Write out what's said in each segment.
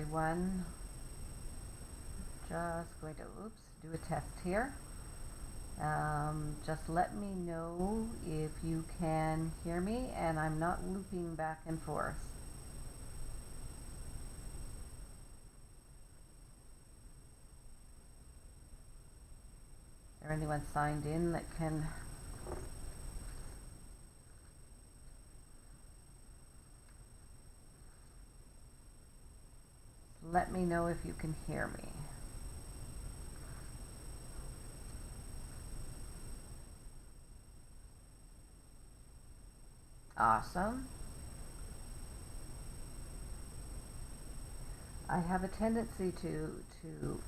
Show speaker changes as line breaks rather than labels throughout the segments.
everyone. Just going to, do a test here. Just let me know if you can hear me and I'm not looping back and forth. Is there anyone signed in that can... Let me know if you can hear me. Awesome. I have a tendency to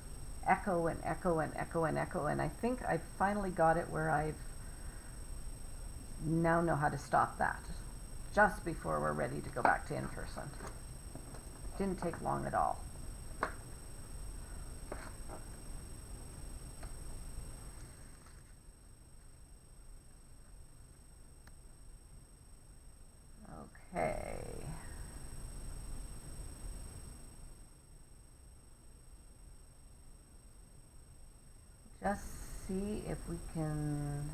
echo and echo and echo and echo, and I think I've finally got it where I've now know how to stop that just before we're ready to go back to in-person. Didn't take long at all. Okay. Just see if we can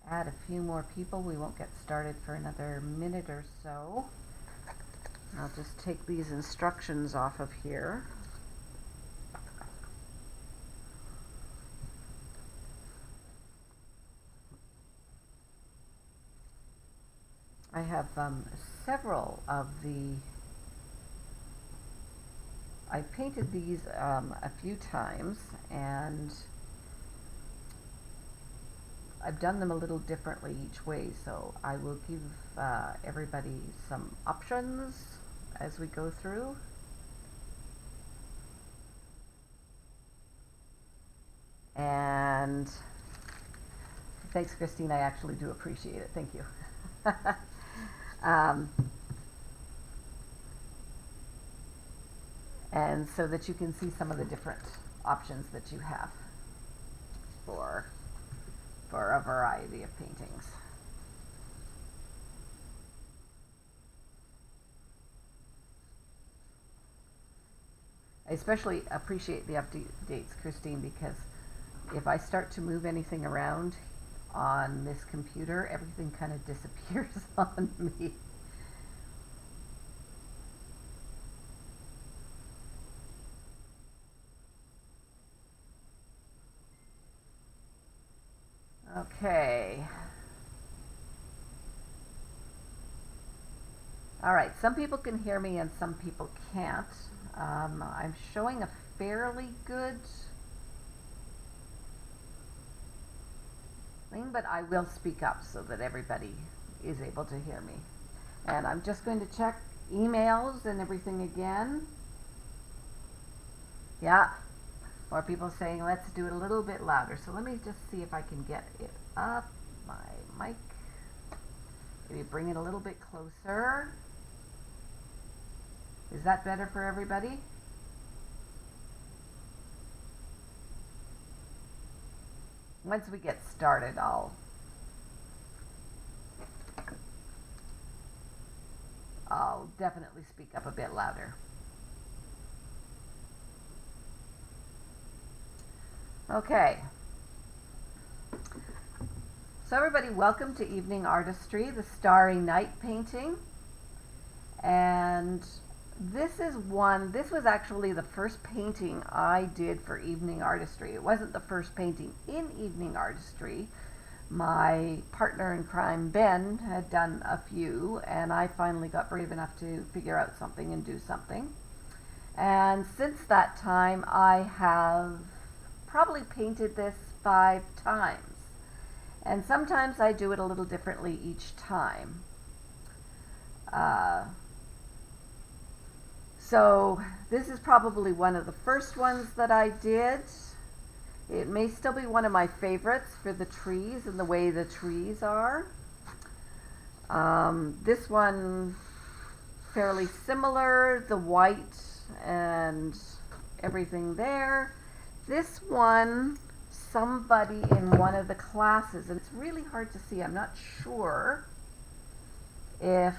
add a few more people. We won't get started for another minute or so. I'll just take these instructions off of here. I have several of the... I painted these a few times, and I've done them a little differently each way, so I will give everybody some options as we go through. And thanks, Christine, I actually do appreciate it. Thank you. And so that you can see some of the different options that you have for a variety of paintings. I especially appreciate the updates, Christine, because if I start to move anything around on this computer, everything kind of disappears on me. Okay. All right, some people can hear me and some people can't. I'm showing a fairly good thing, but I will speak up so that everybody is able to hear me. And I'm just going to check emails and everything again. Yeah, more people saying let's do it a little bit louder. So let me just see if I can get it up, my mic. Maybe bring it a little bit closer. Is that better for everybody? Once we get started, I'll definitely speak up a bit louder. Okay. So everybody, welcome to Evening Artistry, the Starry Night painting. And this was actually the first painting I did for Evening Artistry. It wasn't the first painting in Evening Artistry. My partner in crime, Ben, had done a few, and I finally got brave enough to figure out something and do something. And since that time, I have probably painted this 5 times. And sometimes I do it a little differently each time. So this is probably one of the first ones that I did. It may still be one of my favorites for the trees and the way the trees are. This one, fairly similar, the white and everything there. This one, somebody in one of the classes, and it's really hard to see. I'm not sure if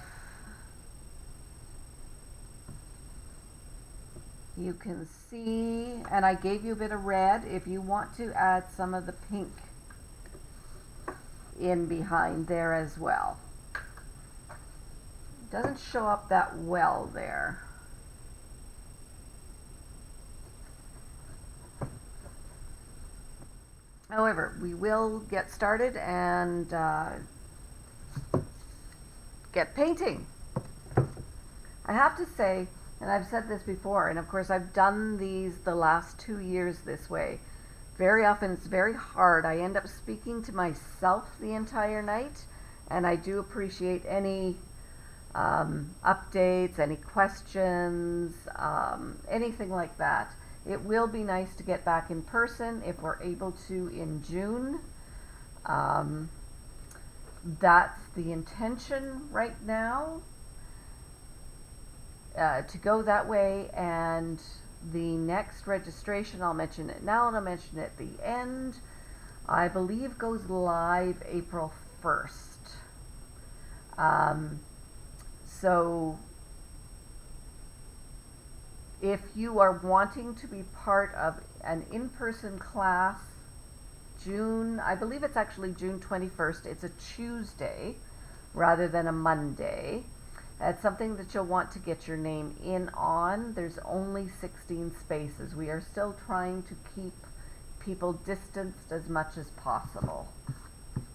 You can see, and I gave you a bit of red if you want to add some of the pink in behind there as well. It doesn't show up that well there. However, we will get started and get painting. I have to say, and I've said this before, and of course I've done these the last 2 years this way. Very often it's very hard. I end up speaking to myself the entire night, and I do appreciate any updates, any questions, anything like that. It will be nice to get back in person if we're able to in June. That's the intention right now, to go that way, and the next registration, I'll mention it now and I'll mention it at the end, I believe goes live April 1st. So if you are wanting to be part of an in-person class, June, I believe it's actually June 21st, it's a Tuesday rather than a Monday. That's something that you'll want to get your name in on. There's only 16 spaces. We are still trying to keep people distanced as much as possible.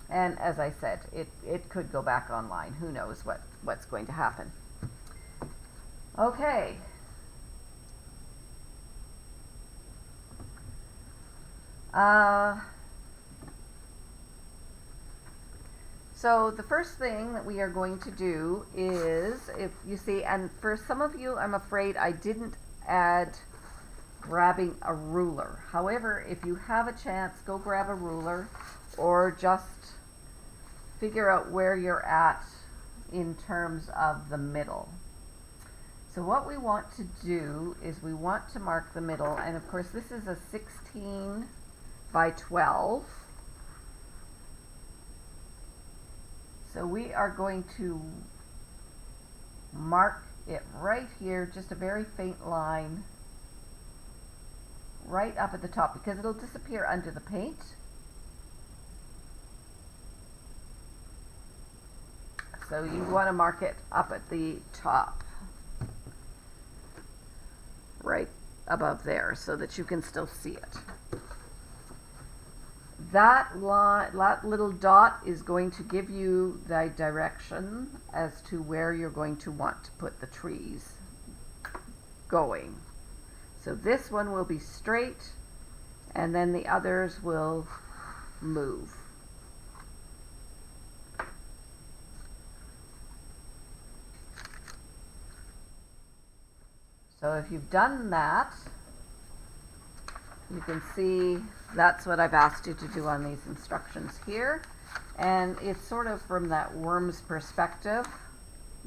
And as I said, it could go back online. Who knows what's going to happen. Okay. So the first thing that we are going to do is, if you see, and for some of you, I'm afraid I didn't add grabbing a ruler. However, if you have a chance, go grab a ruler, or just figure out where you're at in terms of the middle. So what we want to do is we want to mark the middle, and of course this is a 16 by 12. So we are going to mark it right here, just a very faint line, right up at the top, because it'll disappear under the paint. So you want to mark it up at the top, right above there, so that you can still see it. That little dot is going to give you the direction as to where you're going to want to put the trees going. So this one will be straight, and then the others will move. So if you've done that, you can see that's what I've asked you to do on these instructions here. And it's sort of from that worm's perspective,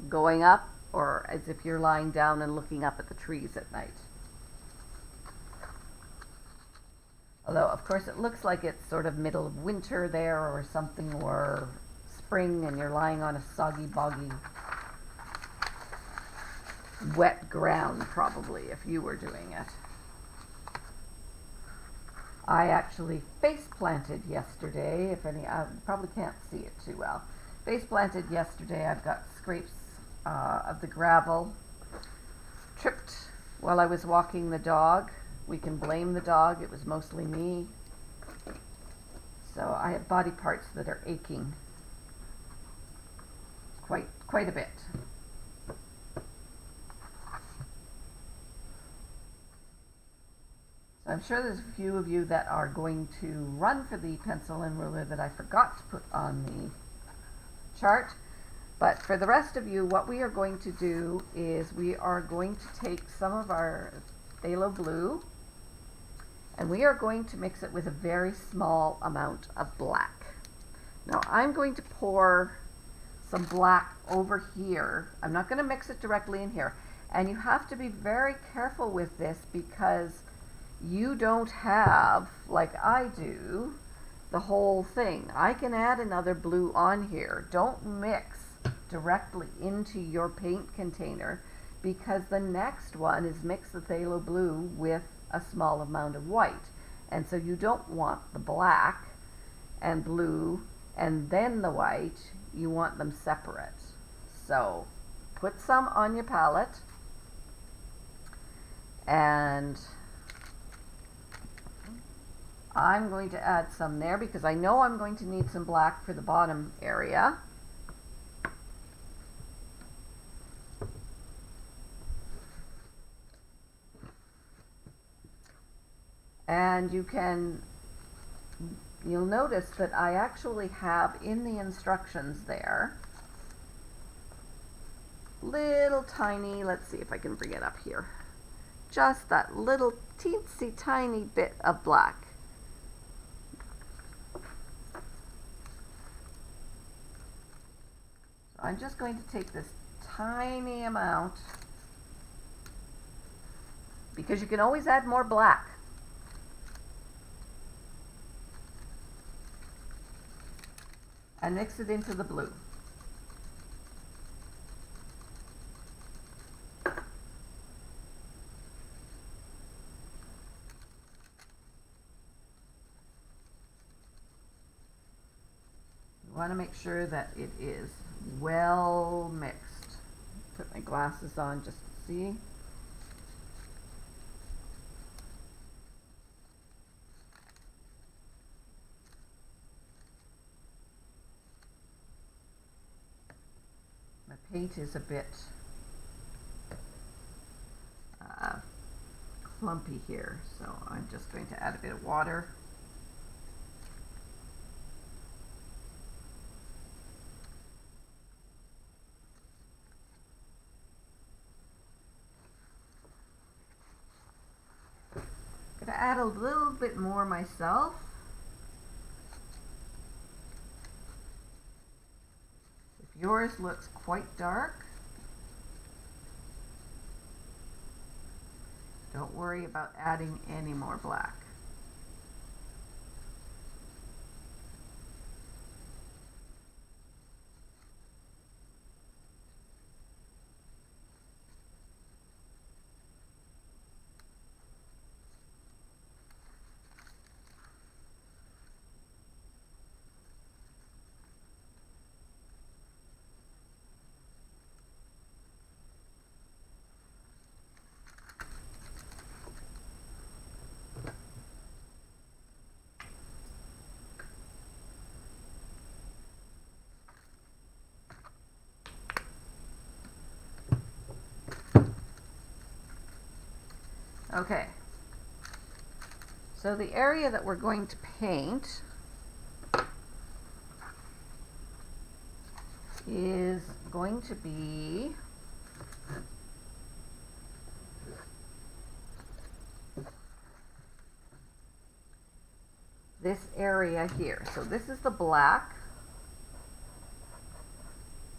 going up, or as if you're lying down and looking up at the trees at night. Although, of course, it looks like it's sort of middle of winter there or something, or spring, and you're lying on a soggy, boggy, wet ground, probably, if you were doing it. I actually face planted yesterday, if any, I probably can't see it too well. Face planted yesterday. I've got scrapes of the gravel. Tripped while I was walking the dog. We can blame the dog, it was mostly me. So I have body parts that are aching quite a bit. I'm sure there's a few of you that are going to run for the pencil and ruler that I forgot to put on the chart. But for the rest of you, what we are going to do is we are going to take some of our phthalo blue, and we are going to mix it with a very small amount of black. Now I'm going to pour some black over here. I'm not going to mix it directly in here. And you have to be very careful with this, because you don't have, like I do, the whole thing. I can add another blue on here. Don't mix directly into your paint container, because the next one is mix the phthalo blue with a small amount of white. And so you don't want the black and blue and then the white. You want them separate. So put some on your palette, and I'm going to add some there because I know I'm going to need some black for the bottom area. And you'll notice that I actually have in the instructions there little tiny, let's see if I can bring it up here, just that little teensy tiny bit of black. So I'm just going to take this tiny amount, because you can always add more black. And mix it into the blue. You want to make sure that it is well mixed. Put my glasses on just to see. My paint is a bit clumpy here, so I'm just going to add a bit of water. I'm going to add a little bit more myself. Yours looks quite dark. Don't worry about adding any more black. Okay, so the area that we're going to paint is going to be this area here. So this is the black,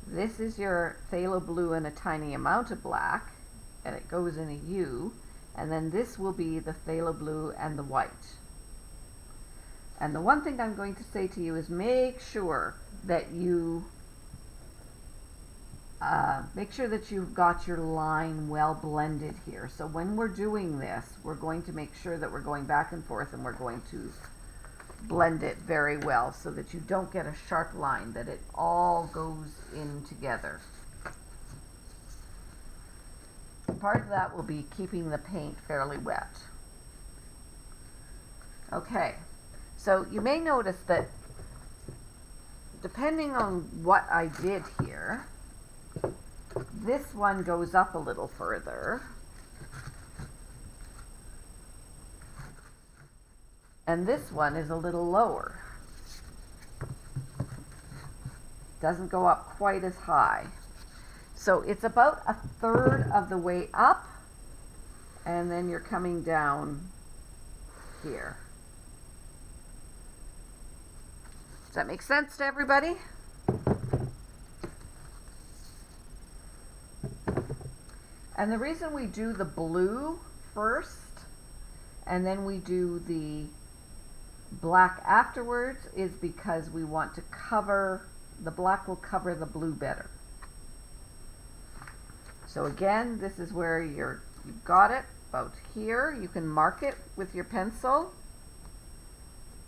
this is your phthalo blue and a tiny amount of black, and it goes in a U. And then this will be the phthalo blue and the white. And the one thing I'm going to say to you is make sure that you've got your line well blended here. So when we're doing this, we're going to make sure that we're going back and forth, and we're going to blend it very well so that you don't get a sharp line, that it all goes in together. Part of that will be keeping the paint fairly wet. Okay, so you may notice that depending on what I did here, this one goes up a little further, and this one is a little lower. Doesn't go up quite as high. So it's about a third of the way up, and then you're coming down here. Does that make sense to everybody? And the reason we do the blue first, and then we do the black afterwards, is because we want to cover, the black will cover the blue better. So again, this is where you've got it about here. You can mark it with your pencil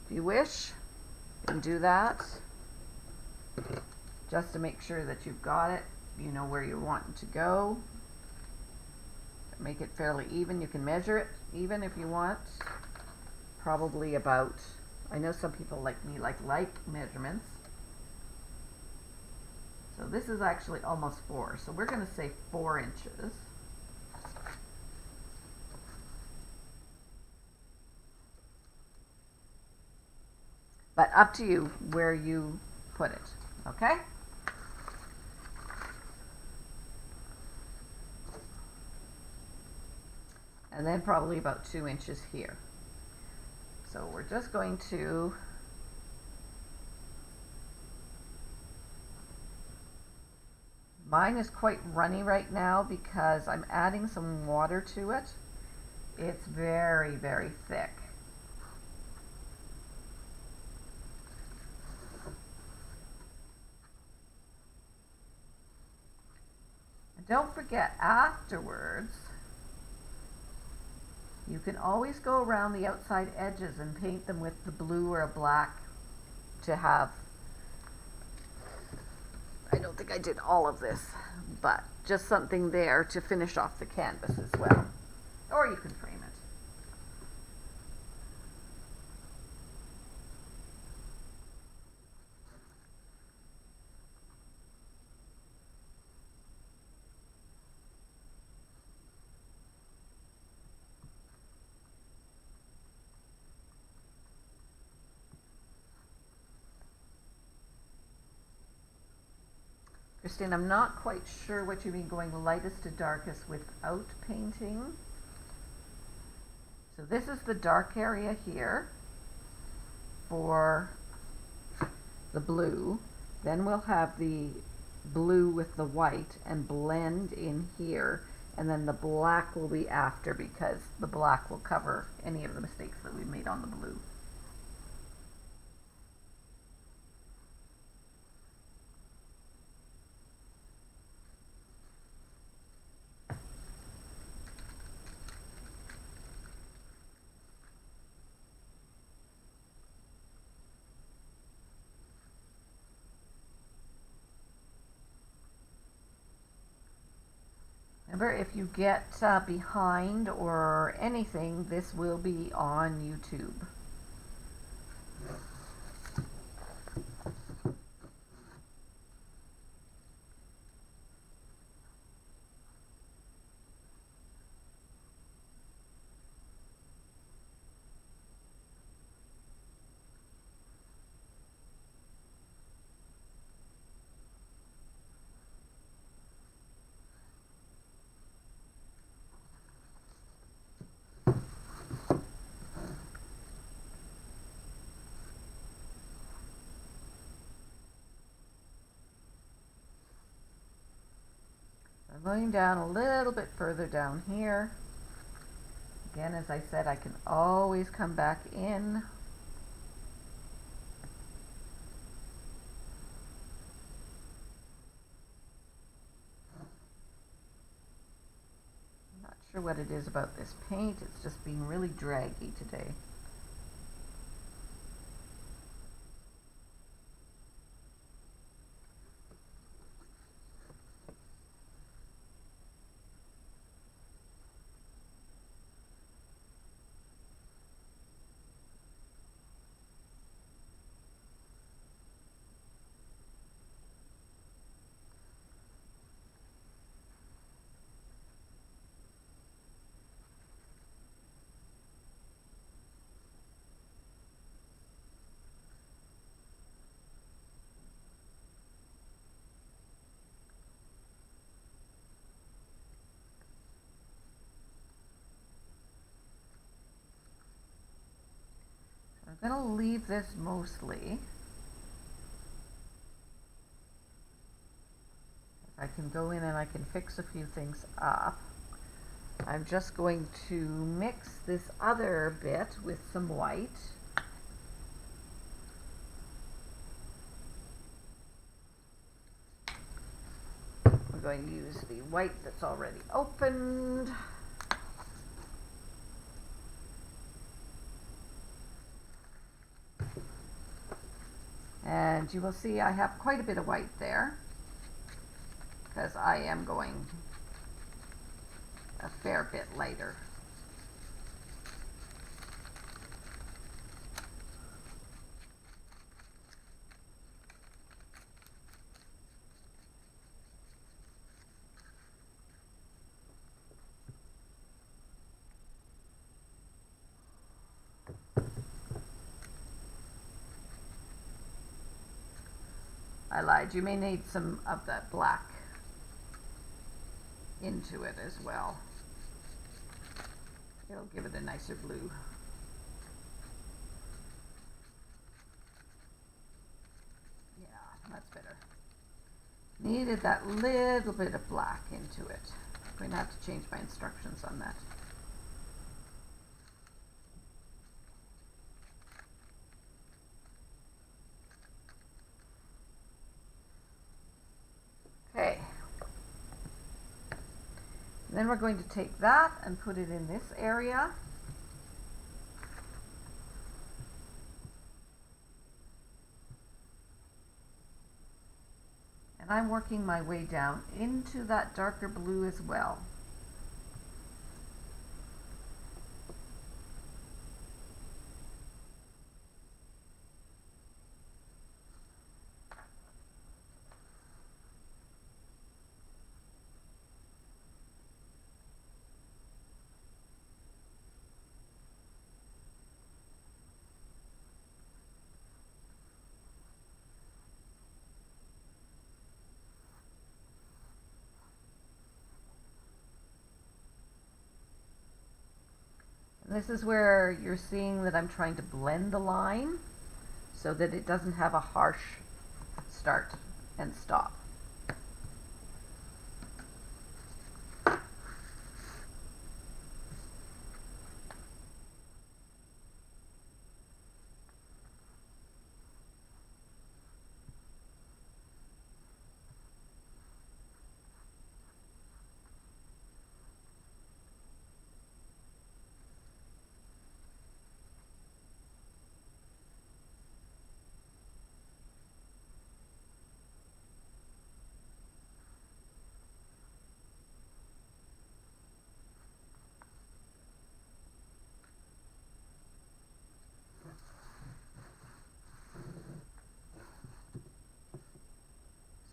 if you wish. You can do that just to make sure that you've got it. You know where you want it to go. Make it fairly even. You can measure it even if you want. Probably about, I know some people like me like measurements. So this is actually almost 4. So we're going to say 4 inches. But up to you where you put it, okay? And then probably about 2 inches here. So we're just going to mine is quite runny right now because I'm adding some water to it. It's very, very thick. And don't forget, afterwards, you can always go around the outside edges and paint them with the blue or a black to have, I don't think I did all of this, but just something there to finish off the canvas as well. Or you can frame it. Christine, I'm not quite sure what you mean going lightest to darkest without painting. So this is the dark area here for the blue. Then we'll have the blue with the white and blend in here. And then the black will be after because the black will cover any of the mistakes that we made on the blue. Remember, if you get behind or anything, this will be on YouTube. I'm going down a little bit further down here. Again, as I said, I can always come back in. I'm not sure what it is about this paint. It's just being really draggy today. I'm going to leave this mostly. I can go in and I can fix a few things up. I'm just going to mix this other bit with some white. We're going to use the white that's already opened. And you will see I have quite a bit of white there because I am going a fair bit lighter. I lied. You may need some of that black into it as well. It'll give it a nicer blue. Yeah, that's better. Needed that little bit of black into it. I'm going to have to change my instructions on that. Okay. And then we're going to take that and put it in this area. And I'm working my way down into that darker blue as well. This is where you're seeing that I'm trying to blend the line so that it doesn't have a harsh start and stop.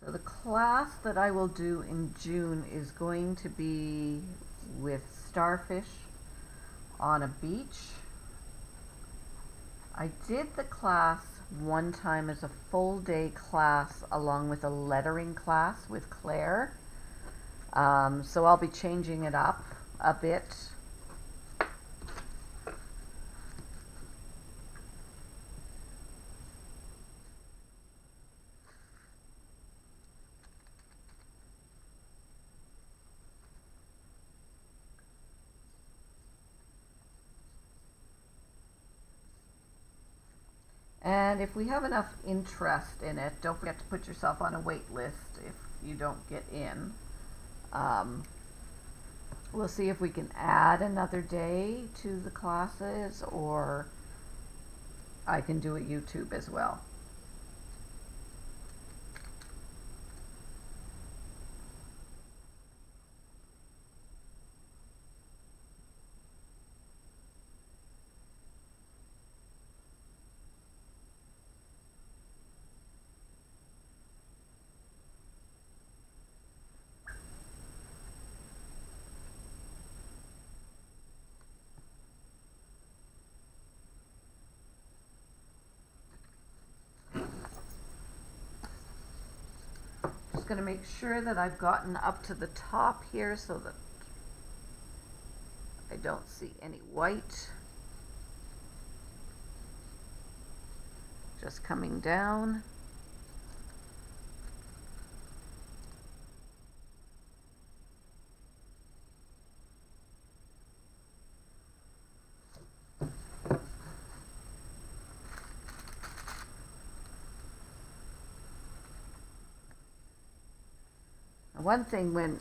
So the class that I will do in June is going to be with starfish on a beach. I did the class one time as a full day class along with a lettering class with Claire. So I'll be changing it up a bit. And if we have enough interest in it, don't forget to put yourself on a wait list if you don't get in. We'll see if we can add another day to the classes, or I can do a YouTube as well. Going to make sure that I've gotten up to the top here so that I don't see any white. Just coming down. one thing when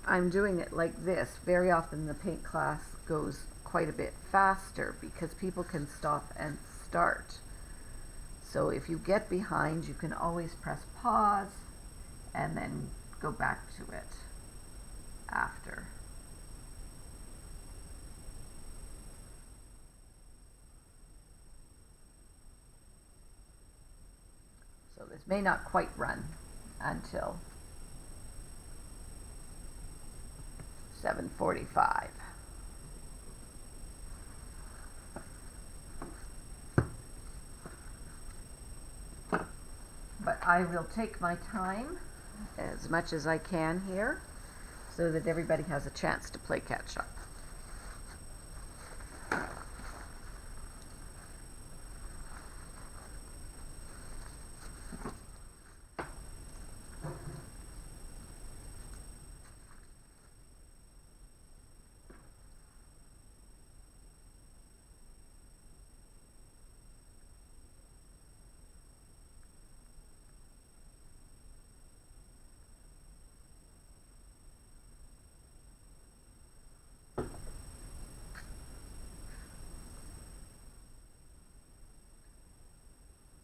I'm doing it like this, very often the paint class goes quite a bit faster because people can stop and start. So if you get behind, you can always press pause and then go back to it after. So this may not quite run until 7:45. But I will take my time as much as I can here so that everybody has a chance to play catch up.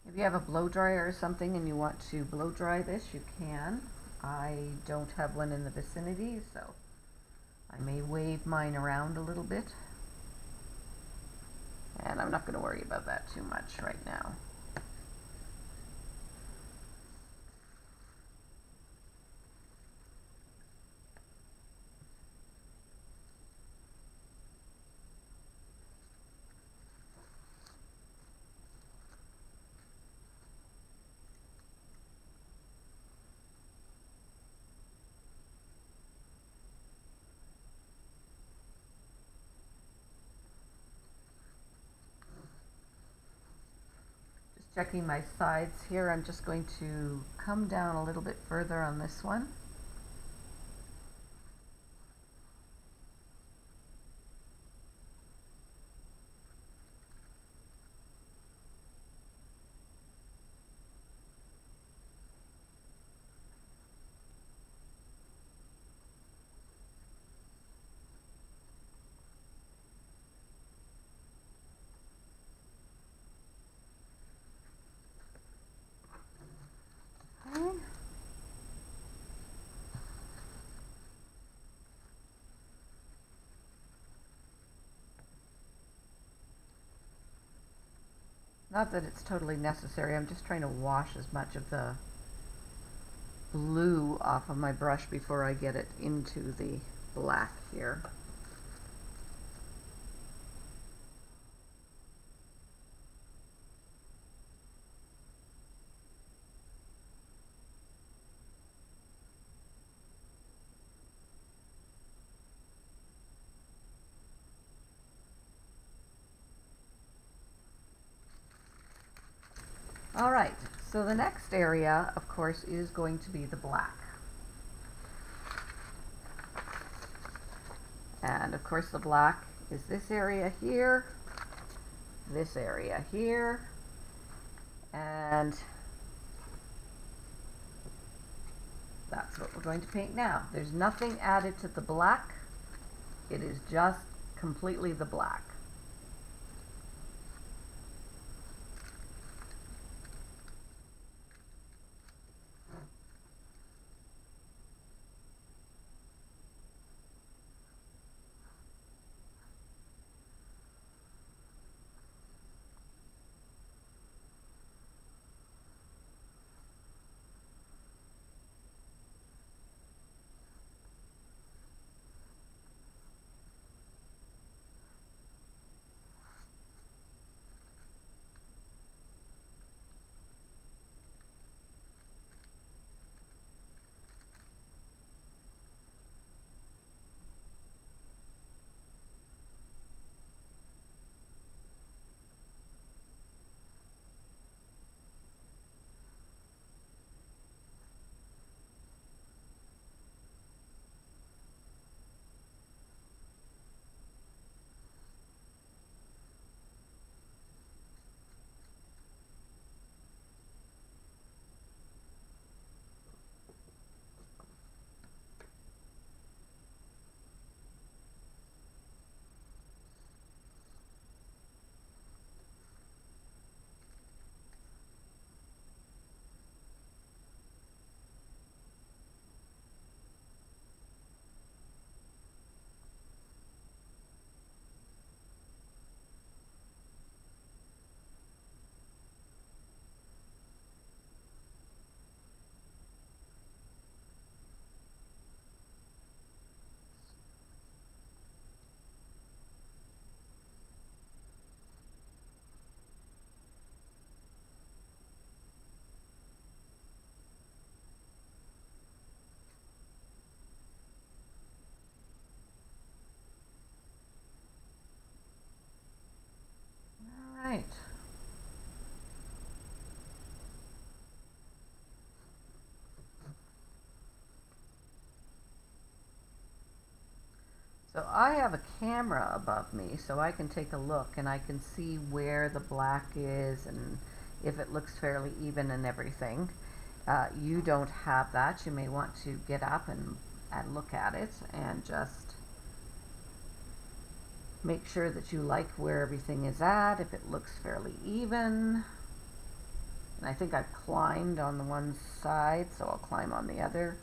If you have a blow dryer or something and you want to blow dry this, you can. I don't have one in the vicinity, so I may wave mine around a little bit. And I'm not going to worry about that too much right now. Checking my sides here, I'm just going to come down a little bit further on this one. Not that it's totally necessary, I'm just trying to wash as much of the blue off of my brush before I get it into the black here. All right, so the next area, of course, is going to be the black. And of course the black is this area here, this area here, and that's what we're going to paint now. There's nothing added to the black. It is just completely the black. So I have a camera above me so I can take a look and I can see where the black is and if it looks fairly even and everything. You don't have that. You may want to get up and look at it and just make sure that you like where everything is at, if it looks fairly even. And I think I've climbed on the one side, so I'll climb on the other.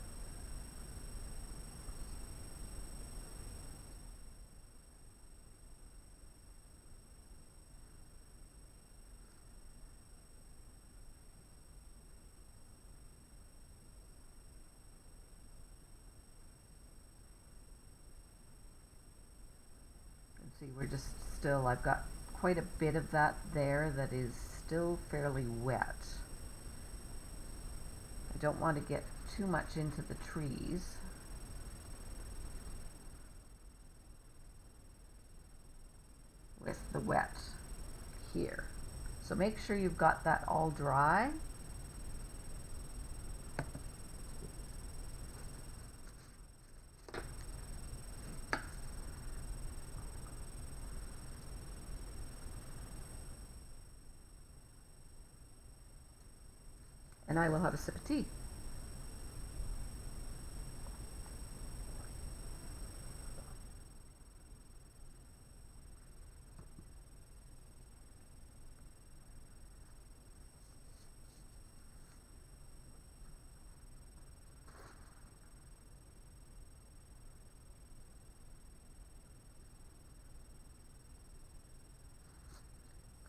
See, we're just still, I've got quite a bit of that there that is still fairly wet. I don't want to get too much into the trees. With the wet here. So make sure you've got that all dry. And I will have a sip of tea.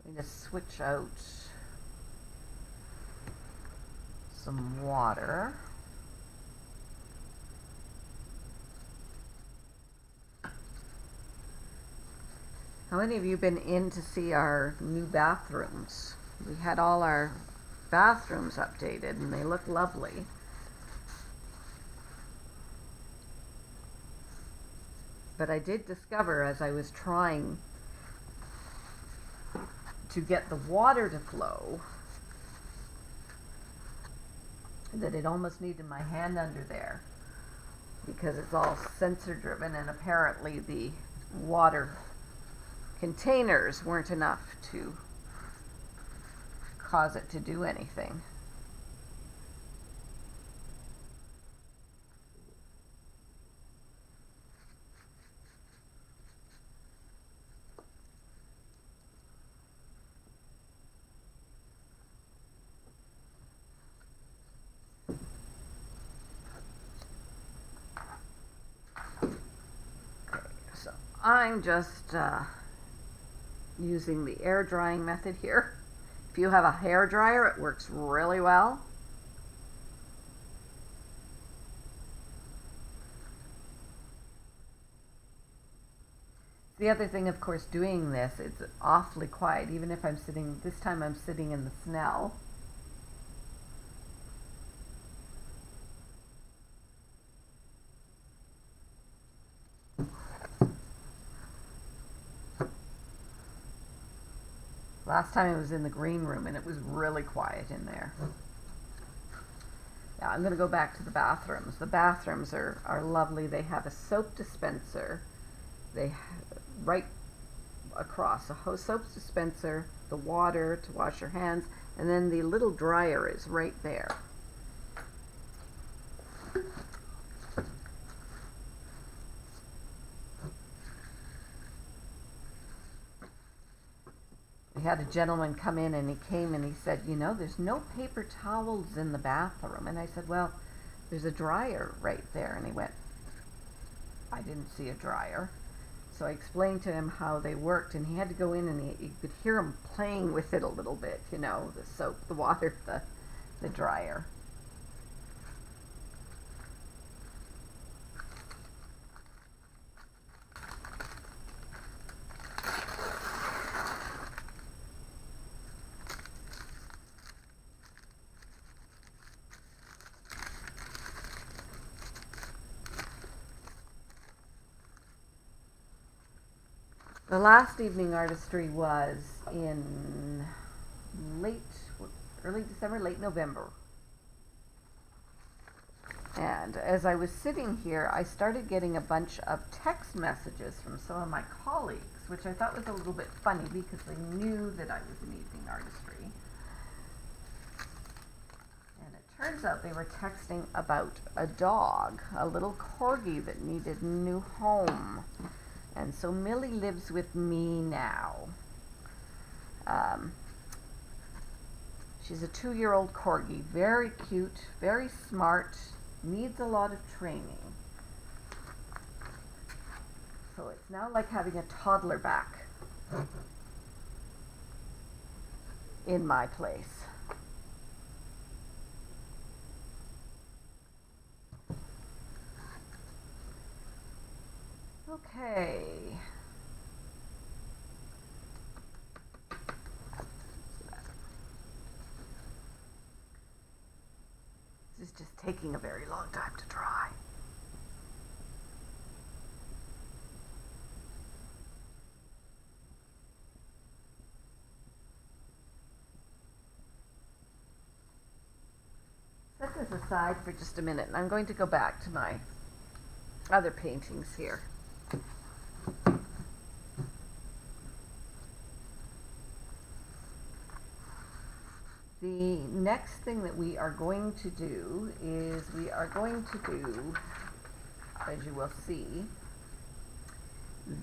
I'm going to switch out some water. How many of you been in to see our new bathrooms? We had all our bathrooms updated and they look lovely. But I did discover as I was trying to get the water to flow that it almost needed my hand under there because it's all sensor driven and apparently the water containers weren't enough to cause it to do anything. I'm just using the air drying method here. If you have a hair dryer, it works really well. The other thing, of course, doing this, it's awfully quiet, even if I'm sitting, this time I'm sitting in the Snell. Last time I was in the green room and it was really quiet in there. Now I'm going to go back to the bathrooms. The bathrooms are lovely. They have a soap dispenser. Right across a soap dispenser, the water to wash your hands, and then the little dryer is right there. We had a gentleman come in and he came and he said, you know, there's no paper towels in the bathroom. And I said, well, there's a dryer right there. And he went, I didn't see a dryer. So I explained to him how they worked, and he had to go in and you could hear him playing with it a little bit, you know, the soap, the water, the dryer. The last evening artistry was in early December, late November. And as I was sitting here, I started getting a bunch of text messages from some of my colleagues, which I thought was a little bit funny because they knew that I was in evening artistry. And it turns out they were texting about a dog, a little corgi that needed a new home. And so Millie lives with me now. She's a 2-year-old corgi, very cute, very smart, needs a lot of training. So it's now like having a toddler back in my place. Okay. This is just taking a very long time to dry. Set this aside for just a minute, and I'm going to go back to my other paintings here. The next thing that we are going to do is we are going to do, as you will see,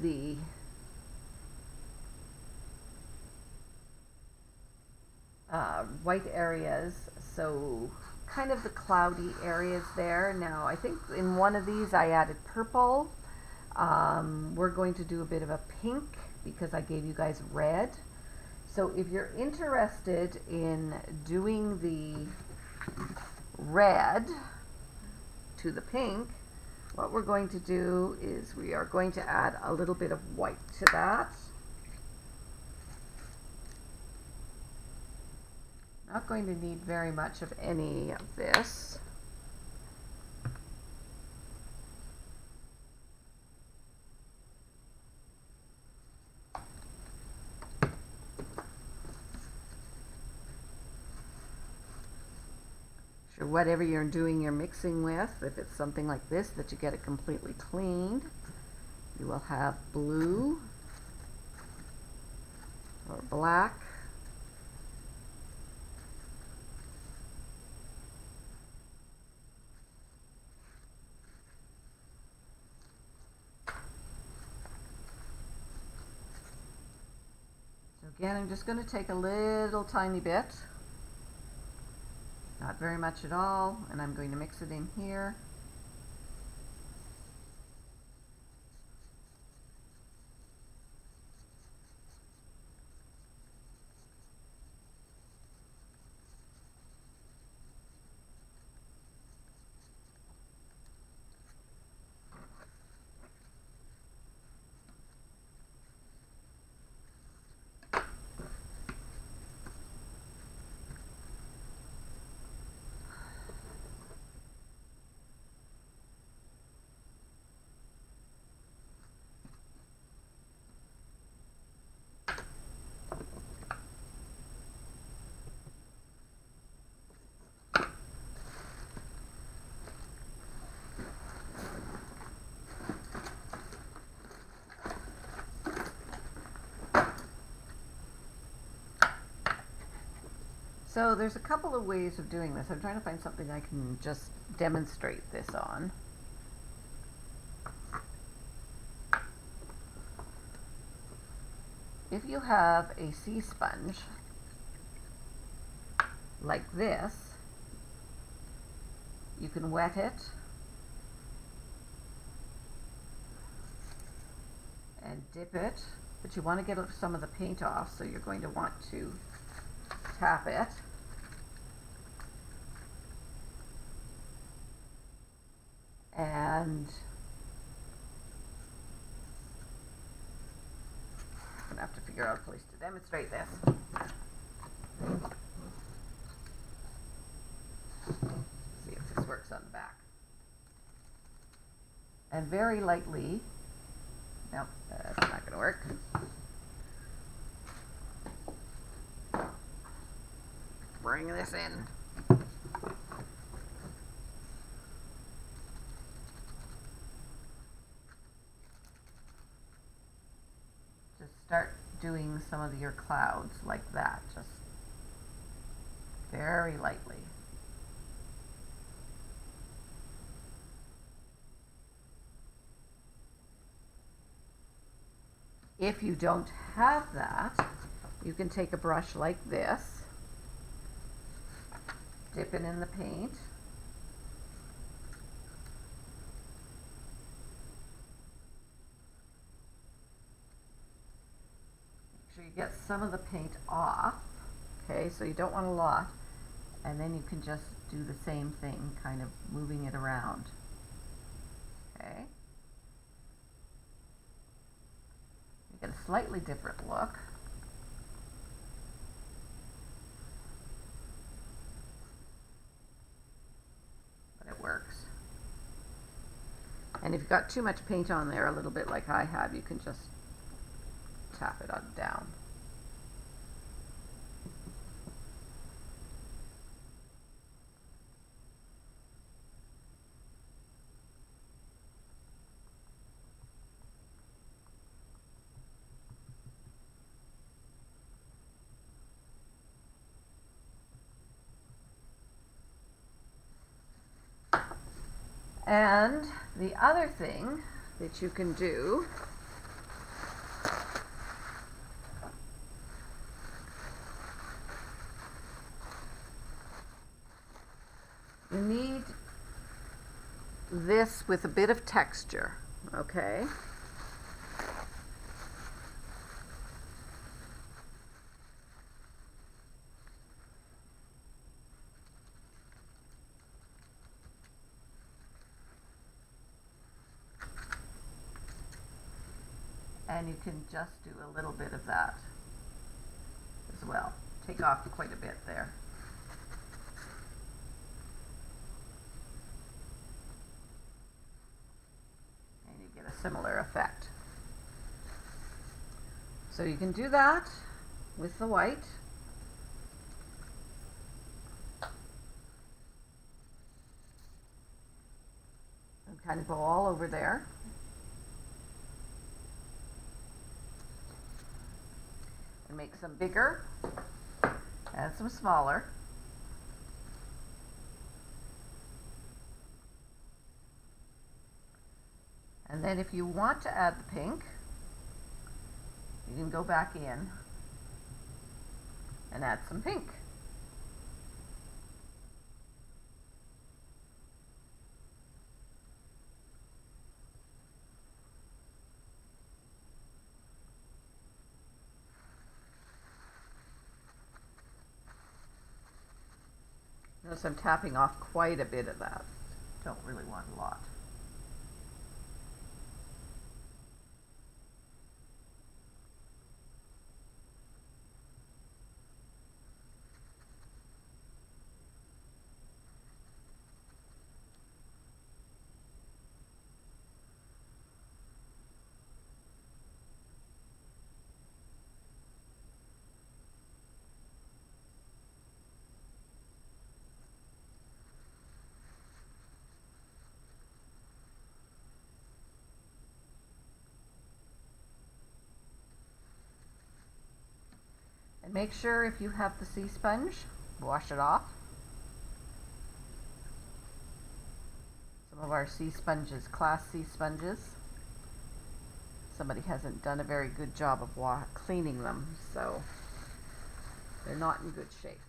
the white areas, so kind of the cloudy areas there. Now I think in one of these I added purple. We're going to do a bit of a pink because I gave you guys red. So if you're interested in doing the red to the pink, what we're going to do is we are going to add a little bit of white to that. Not going to need very much of any of this. Sure, whatever you're doing your mixing with, if it's something like this that you get it completely cleaned, you will have blue or black. Again, I'm just going to take a little tiny bit, not very much at all, and I'm going to mix it in here. So there's a couple of ways of doing this. I'm trying to find something I can just demonstrate this on. If you have a sea sponge like this, you can wet it and dip it, but you want to get some of the paint off, so you're going to want to tap it. And I'm going to have to figure out a place to demonstrate this. See if this works on the back. And very lightly, nope, that's not going to work. Bring this in. start doing some of your clouds like that, just very lightly. If you don't have that, you can take a brush like this, dip it in the paint, make sure you get some of the paint off, okay, so you don't want a lot, and then you can just do the same thing, kind of moving it around, okay. You get a slightly different look. Works. And if you've got too much paint on there, a little bit like I have, you can just tap it on down. And the other thing that you can do you need this with a bit of texture, okay? And you can just do a little bit of that as well. Take off quite a bit there. And you get a similar effect. So you can do that with the white. And kind of go all over there. Make some bigger and some smaller. And then if you want to add the pink, you can go back in and add some pink. Notice I'm tapping off quite a bit of that. Don't really want a lot. And make sure if you have the sea sponge, wash it off. Some of our sea sponges, class sea sponges, somebody hasn't done a very good job of cleaning them, so they're not in good shape.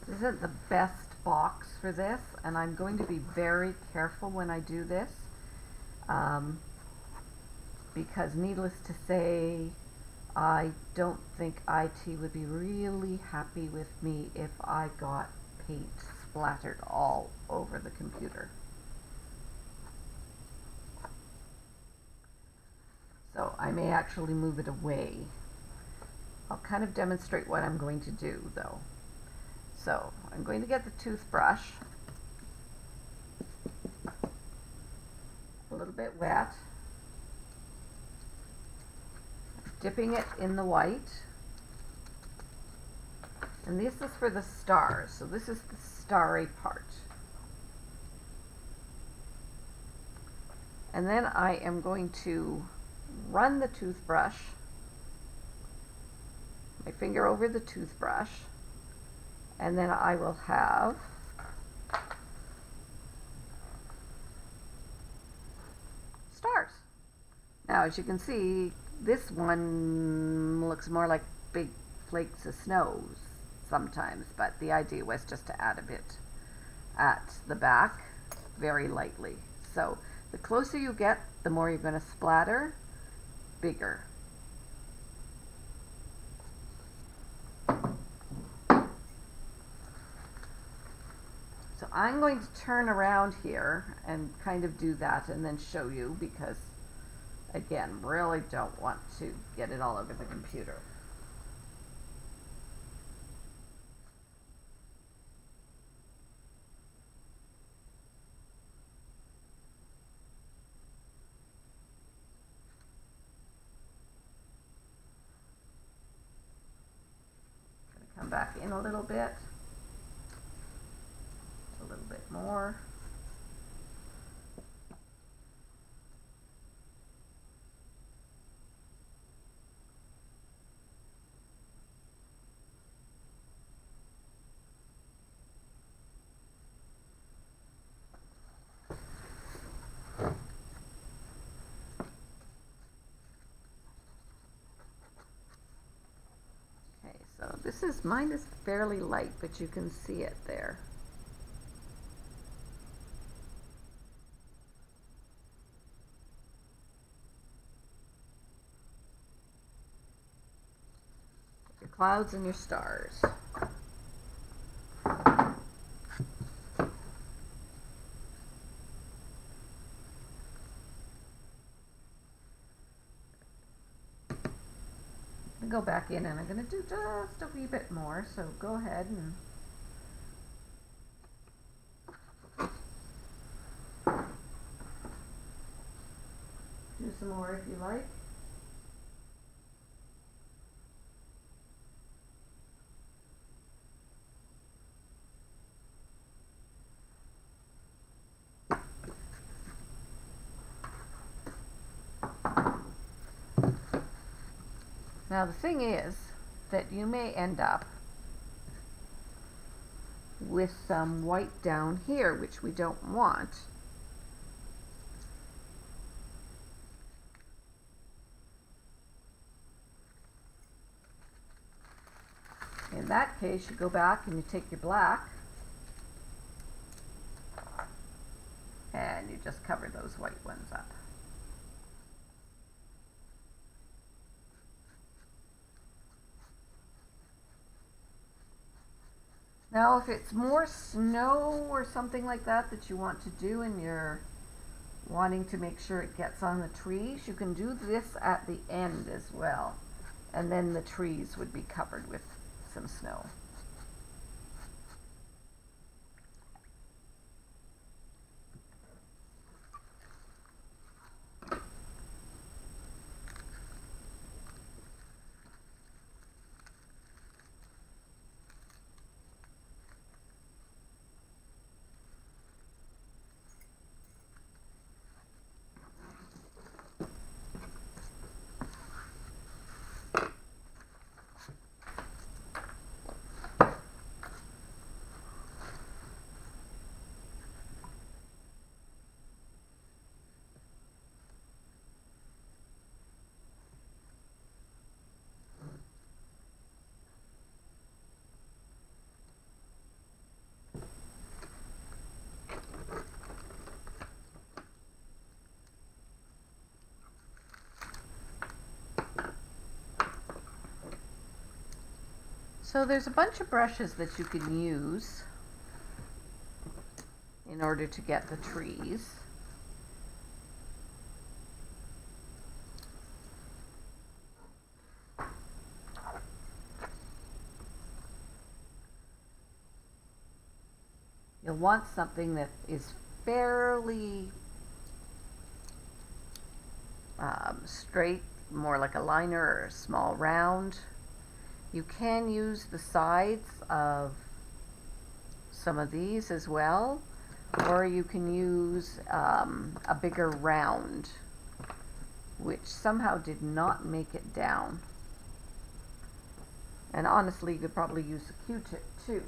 This isn't the best box for this, and I'm going to be very careful when I do this, because needless to say, I don't think IT would be really happy with me if I got paint splattered all over the computer. So I may actually move it away. I'll kind of demonstrate what I'm going to do though. So I'm going to get the toothbrush, a little bit wet, dipping it in the white. And this is for the stars, so this is the starry part. And then I am going to run the toothbrush, my finger over the toothbrush, and then I will have stars. Now, as you can see, this one looks more like big flakes of snow sometimes, but the idea was just to add a bit at the back, very lightly. So the closer you get, the more you're going to splatter, bigger. So I'm going to turn around here and kind of do that and then show you, because again, really don't want to get it all over the computer. Come back in a little bit more. Okay, so mine is fairly light, but you can see it there. Your clouds and your stars. Go back in and I'm going to do just a wee bit more, so go ahead and do some more if you like. Now the thing is that you may end up with some white down here, which we don't want. In that case, you go back and you take your black and you just cover those white ones up. Now, if it's more snow or something like that that you want to do and you're wanting to make sure it gets on the trees, you can do this at the end as well. And then the trees would be covered with some snow. So there's a bunch of brushes that you can use in order to get the trees. You'll want something that is fairly straight, more like a liner or a small round. You can use the sides of some of these as well, or you can use a bigger round, which somehow did not make it down. And honestly, you could probably use a Q-tip too.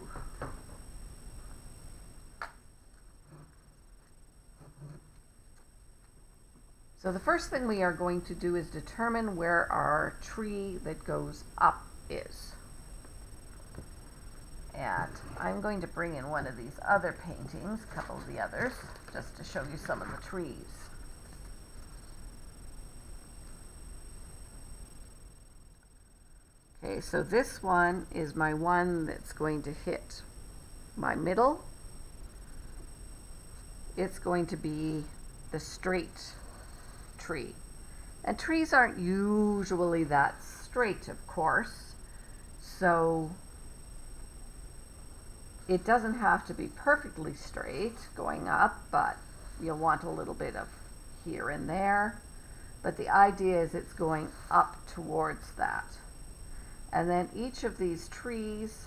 So the first thing we are going to do is determine where our tree that goes up is. And I'm going to bring in one of these other paintings, a couple of the others, just to show you some of the trees. Okay, so this one is my one that's going to hit my middle. It's going to be the straight tree. And trees aren't usually that straight, of course, so it doesn't have to be perfectly straight going up, but you'll want a little bit of here and there. But the idea is it's going up towards that. And then each of these trees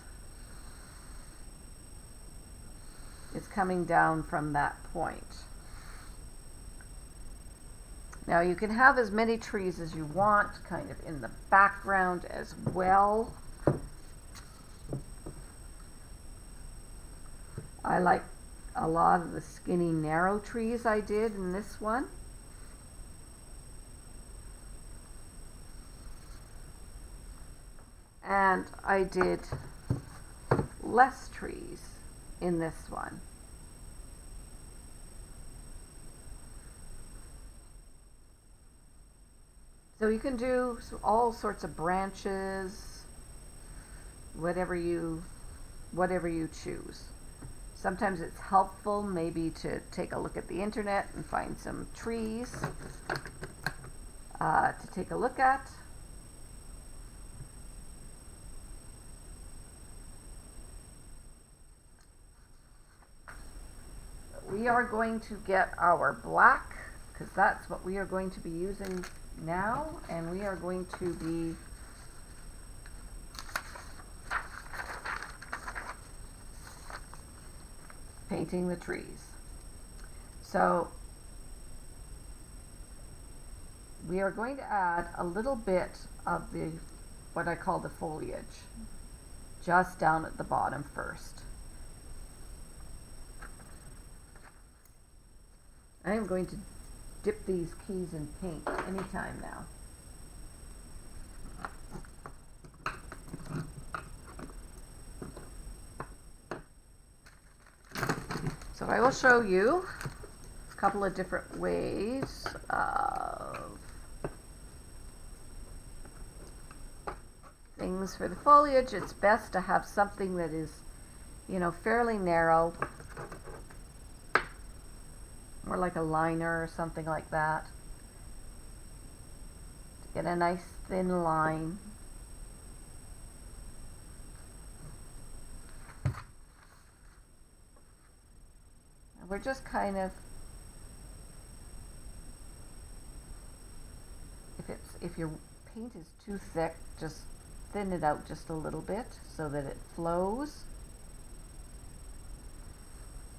is coming down from that point. Now you can have as many trees as you want kind of in the background as well. I like a lot of the skinny narrow trees I did in this one. And I did less trees in this one. So you can do all sorts of branches, whatever you choose. Sometimes it's helpful maybe to take a look at the internet and find some trees to take a look at. We are going to get our black, because that's what we are going to be using now, and we are going to be painting the trees. So we are going to add a little bit of the what I call the foliage just down at the bottom first. I am going to dip these keys in paint anytime now. So I will show you a couple of different ways of things for the foliage. It's best to have something that is, you know, fairly narrow, more like a liner or something like that, to get a nice thin line. And we're just kind of, if your paint is too thick, just thin it out just a little bit so that it flows.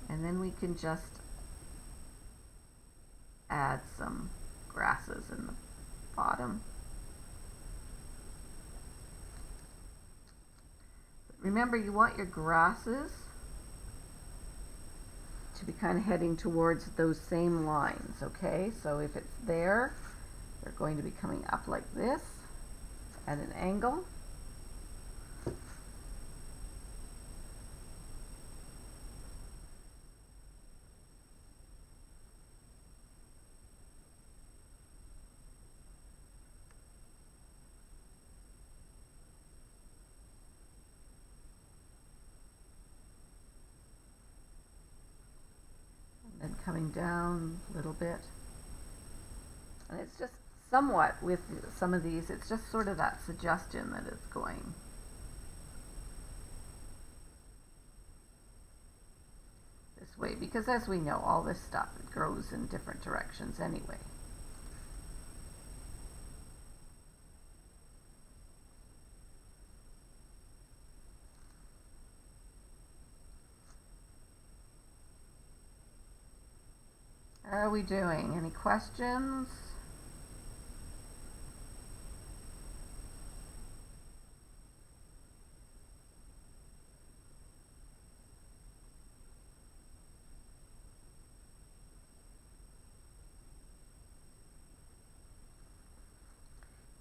And then we can just add some grasses in the bottom. But remember, you want your grasses to be kind of heading towards those same lines, okay? So if it's there, they're going to be coming up like this at an angle. And coming down a little bit. And it's just somewhat, with some of these, it's just sort of that suggestion that it's going. this way, because as we know, all this stuff, it grows in different directions anyway. How are we doing? Any questions?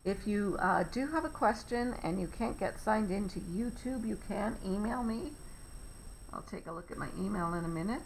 If you do have a question and you can't get signed into YouTube, you can email me. I'll take a look at my email in a minute.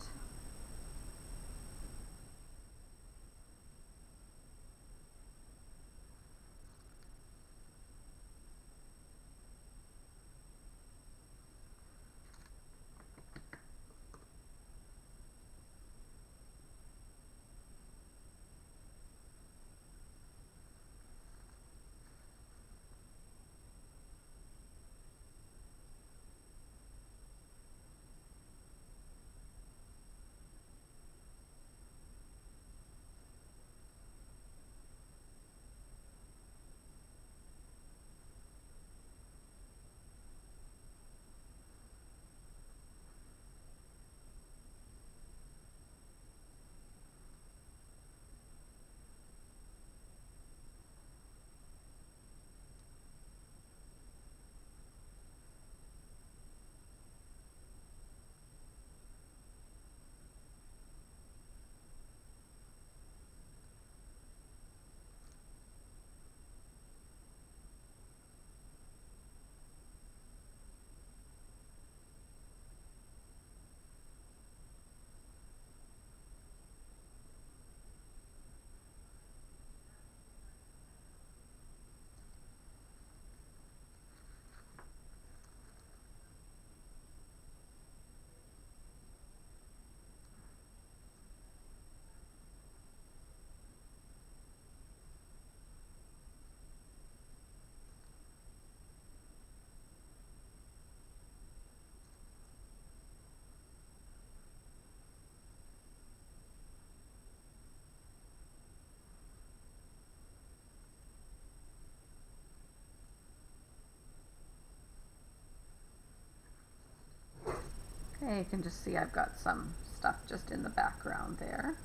Okay, you can just see I've got some stuff just in the background there.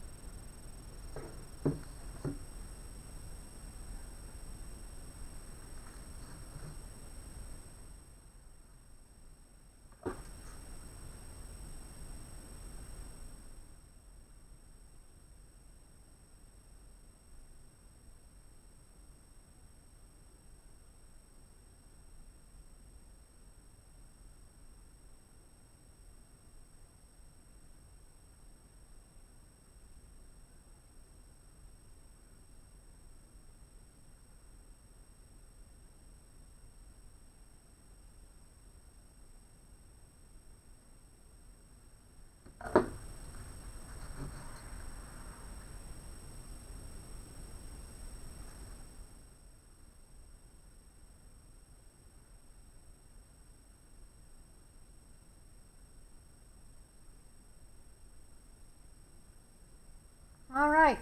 All right.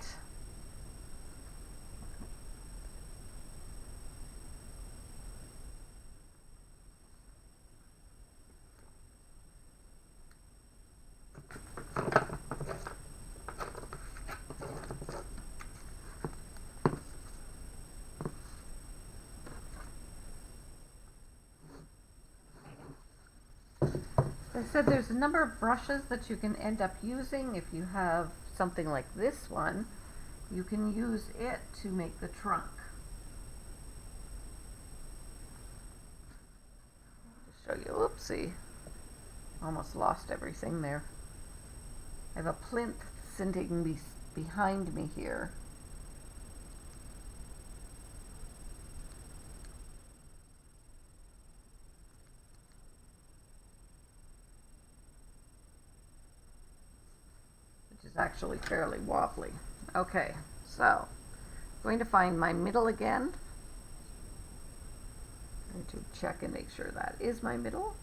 I said there's a number of brushes that you can end up using. If you have something like this one, you can use it to make the trunk. I'll just show you, oopsie, almost lost everything there. I have a plinth sitting behind me here. Which is actually fairly wobbly. Okay, so I'm going to find my middle again. I'm going to check and make sure that is my middle.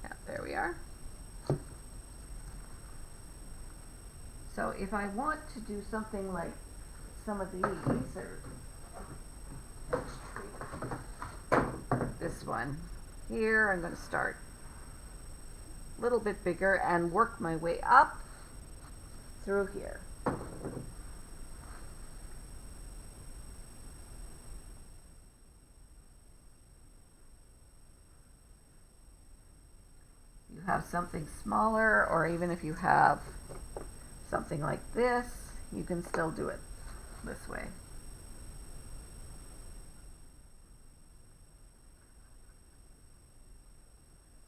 Yeah, there we are. if I want to do something like some of these, or this one here, I'm going to start a little bit bigger and work my way up through here. You have something smaller, or even if you have something like this, you can still do it this way.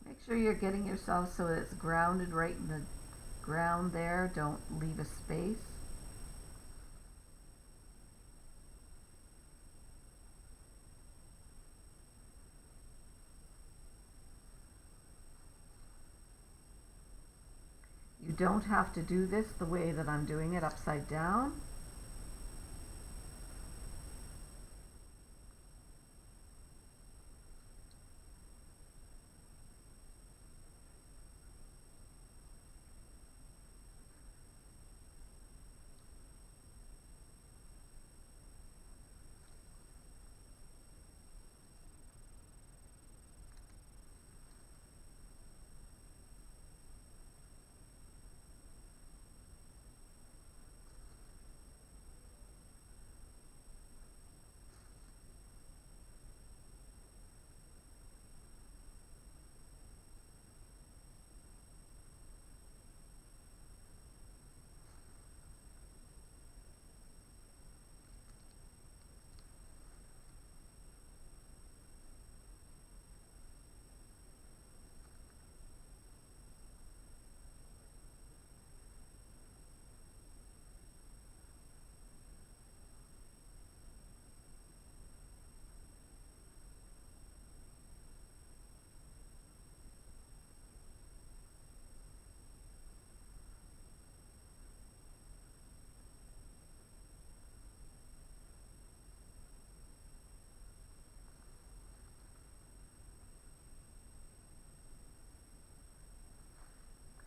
Make sure you're getting yourself so that it's grounded right in the ground there. Don't leave a space. You don't have to do this the way that I'm doing it upside down.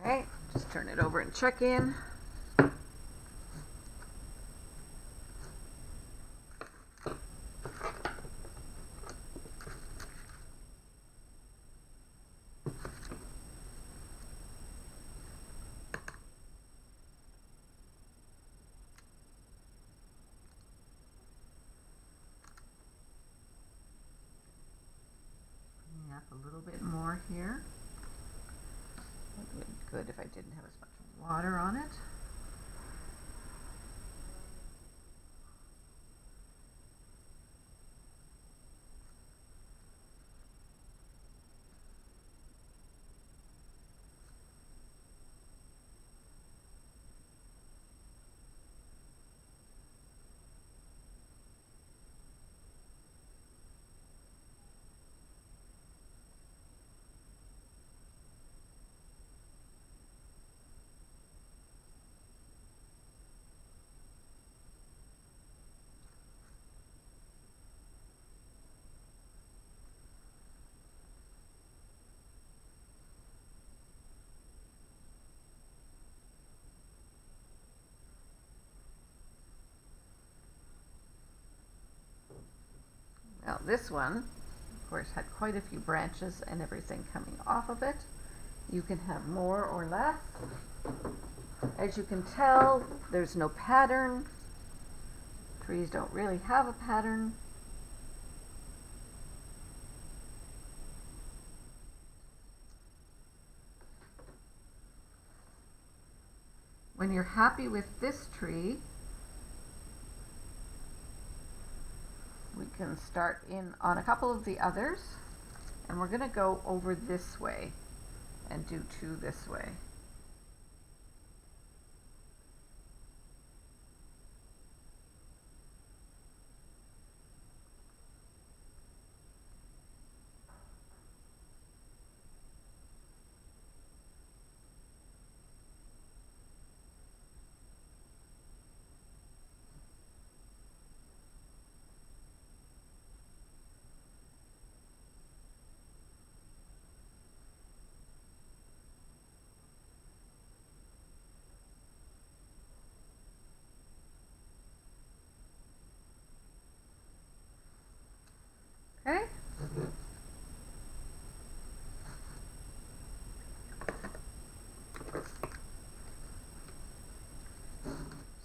Okay, just turn it over and check in. Bringing up a little bit more here. It would be good if I didn't have as much water on it. Now this one, of course, had quite a few branches and everything coming off of it. You can have more or less. As you can tell, there's no pattern. Trees don't really have a pattern. When you're happy with this tree, we can start in on a couple of the others, and we're going to go over this way and do two this way.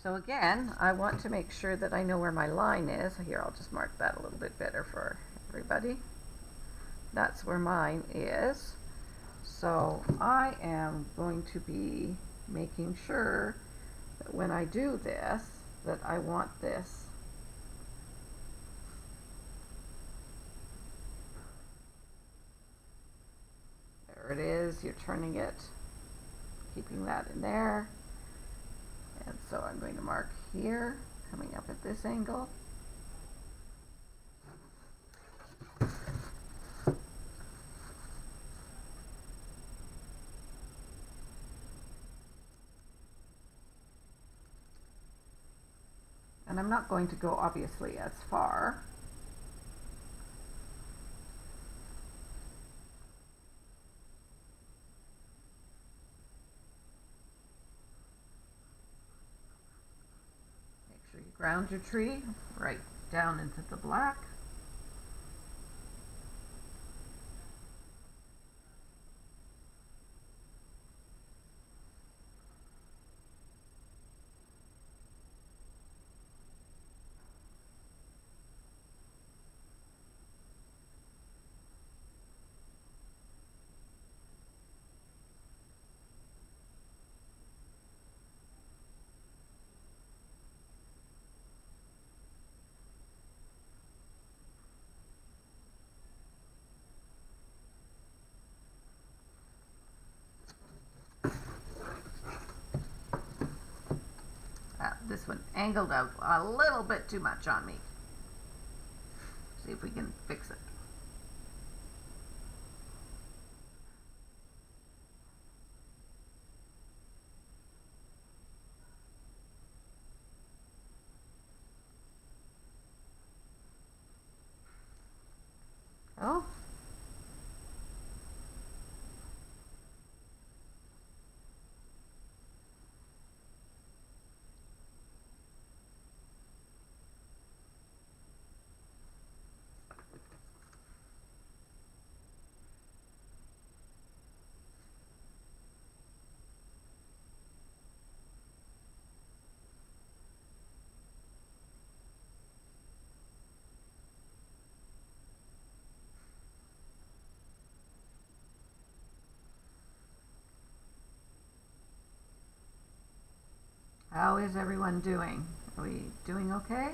So again, I want to make sure that I know where my line is. Here, I'll just mark that a little bit better for everybody. That's where mine is. So I am going to be making sure that when I do this, that I want this there it is. You're turning it, keeping that in there. And so I'm going to mark here, coming up at this angle. And I'm not going to go obviously as far. Make sure you ground your tree right down into the black. This one angled out a little bit too much on me. See if we can fix it. Oh. How is everyone doing? Are we doing okay?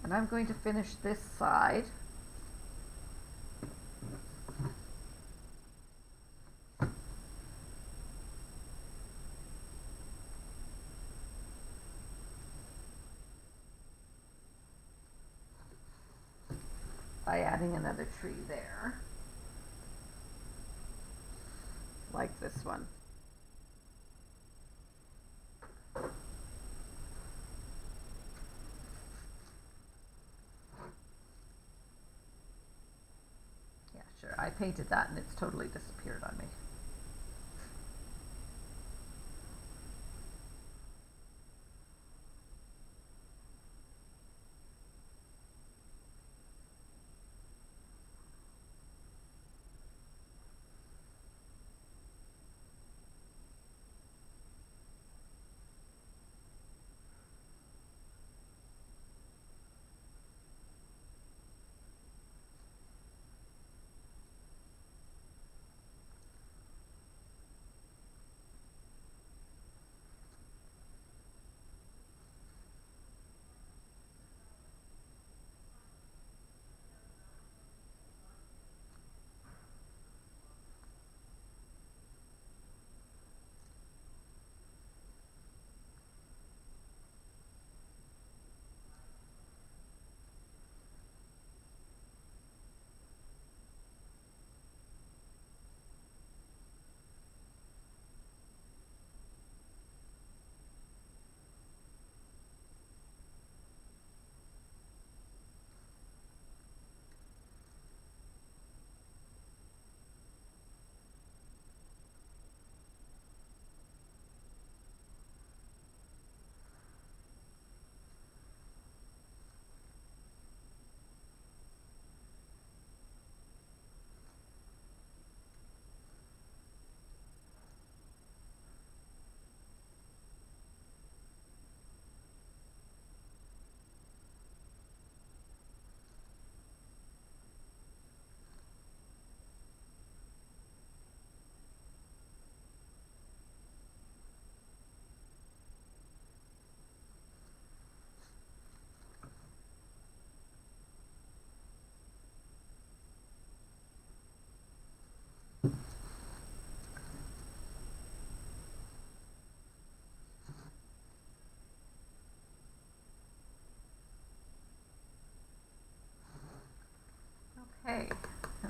And I'm going to finish this side. By adding another tree there, like this one. Yeah, sure, I painted that and it's totally disappeared on me.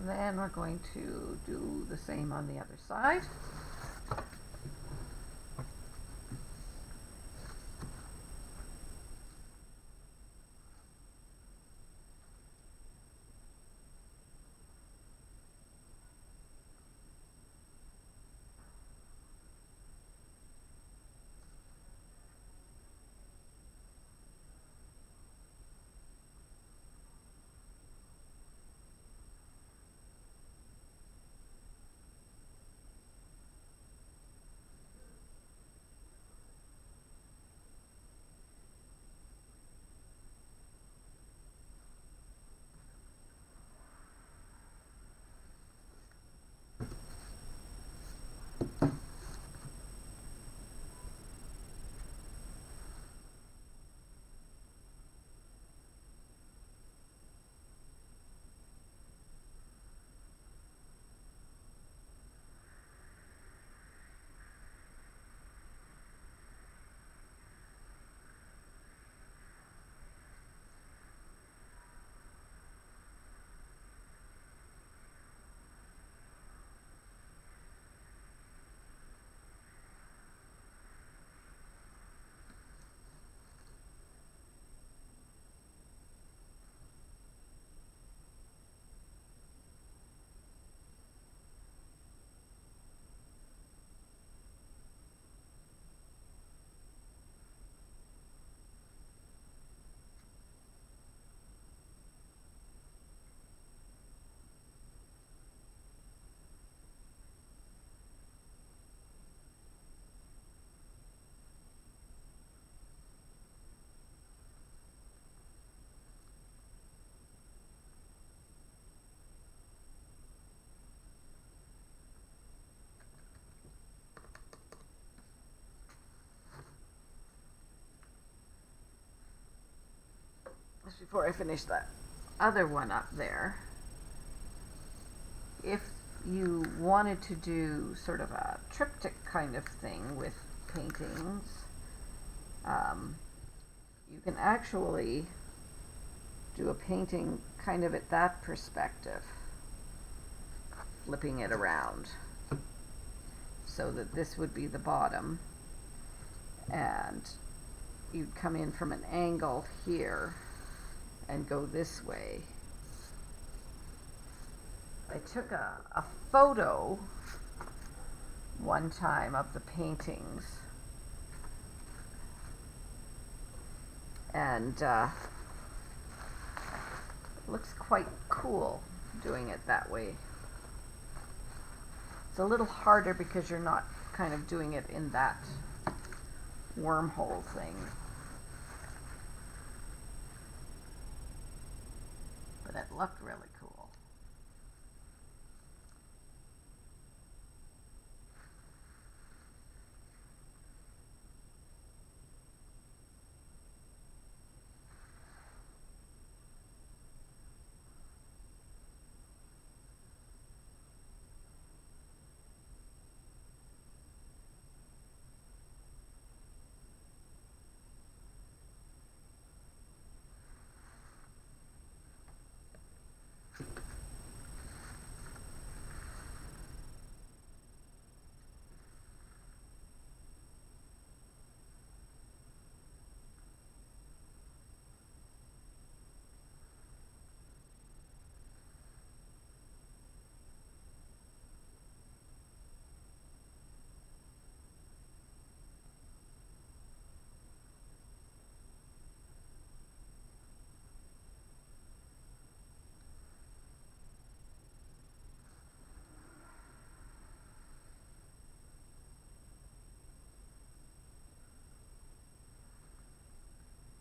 And then we're going to do the same on the other side. Just before I finish that other one up there, if you wanted to do sort of a triptych kind of thing with paintings, you can actually do a painting kind of at that perspective, flipping it around so that this would be the bottom and you'd come in from an angle here and go this way. I took a photo one time of the paintings, and it looks quite cool doing it that way. It's a little harder because you're not kind of doing it in that wormhole thing. But it looked really cool.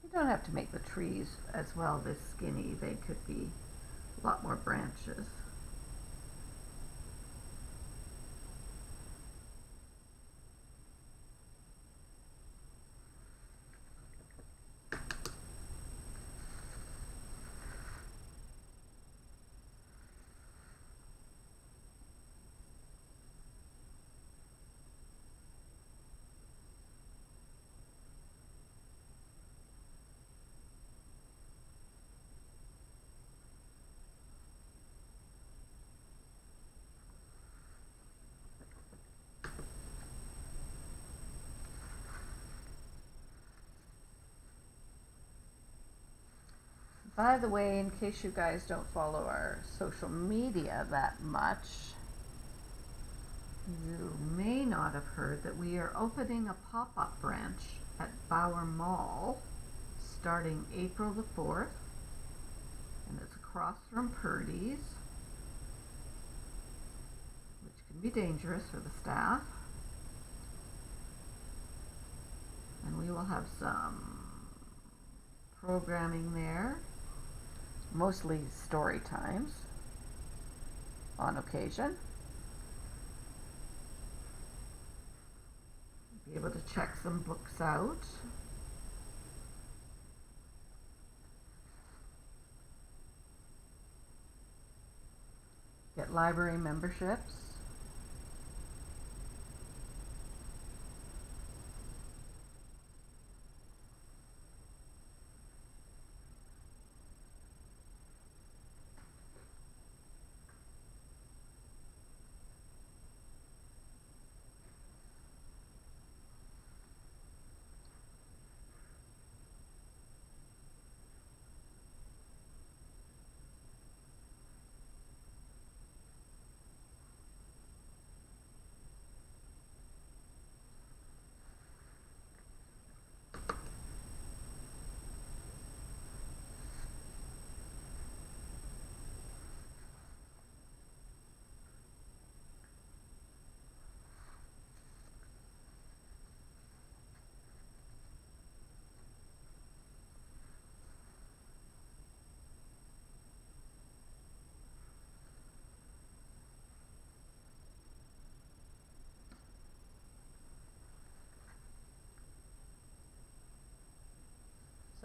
You don't have to make the trees as well this skinny. They could be a lot more branches. By the way, in case you guys don't follow our social media that much, you may not have heard that we are opening a pop-up branch at Bauer Mall starting April the 4th, and it's across from Purdy's, which can be dangerous for the staff. And we will have some programming there, mostly story times on occasion. Be able to check some books out. Get library memberships.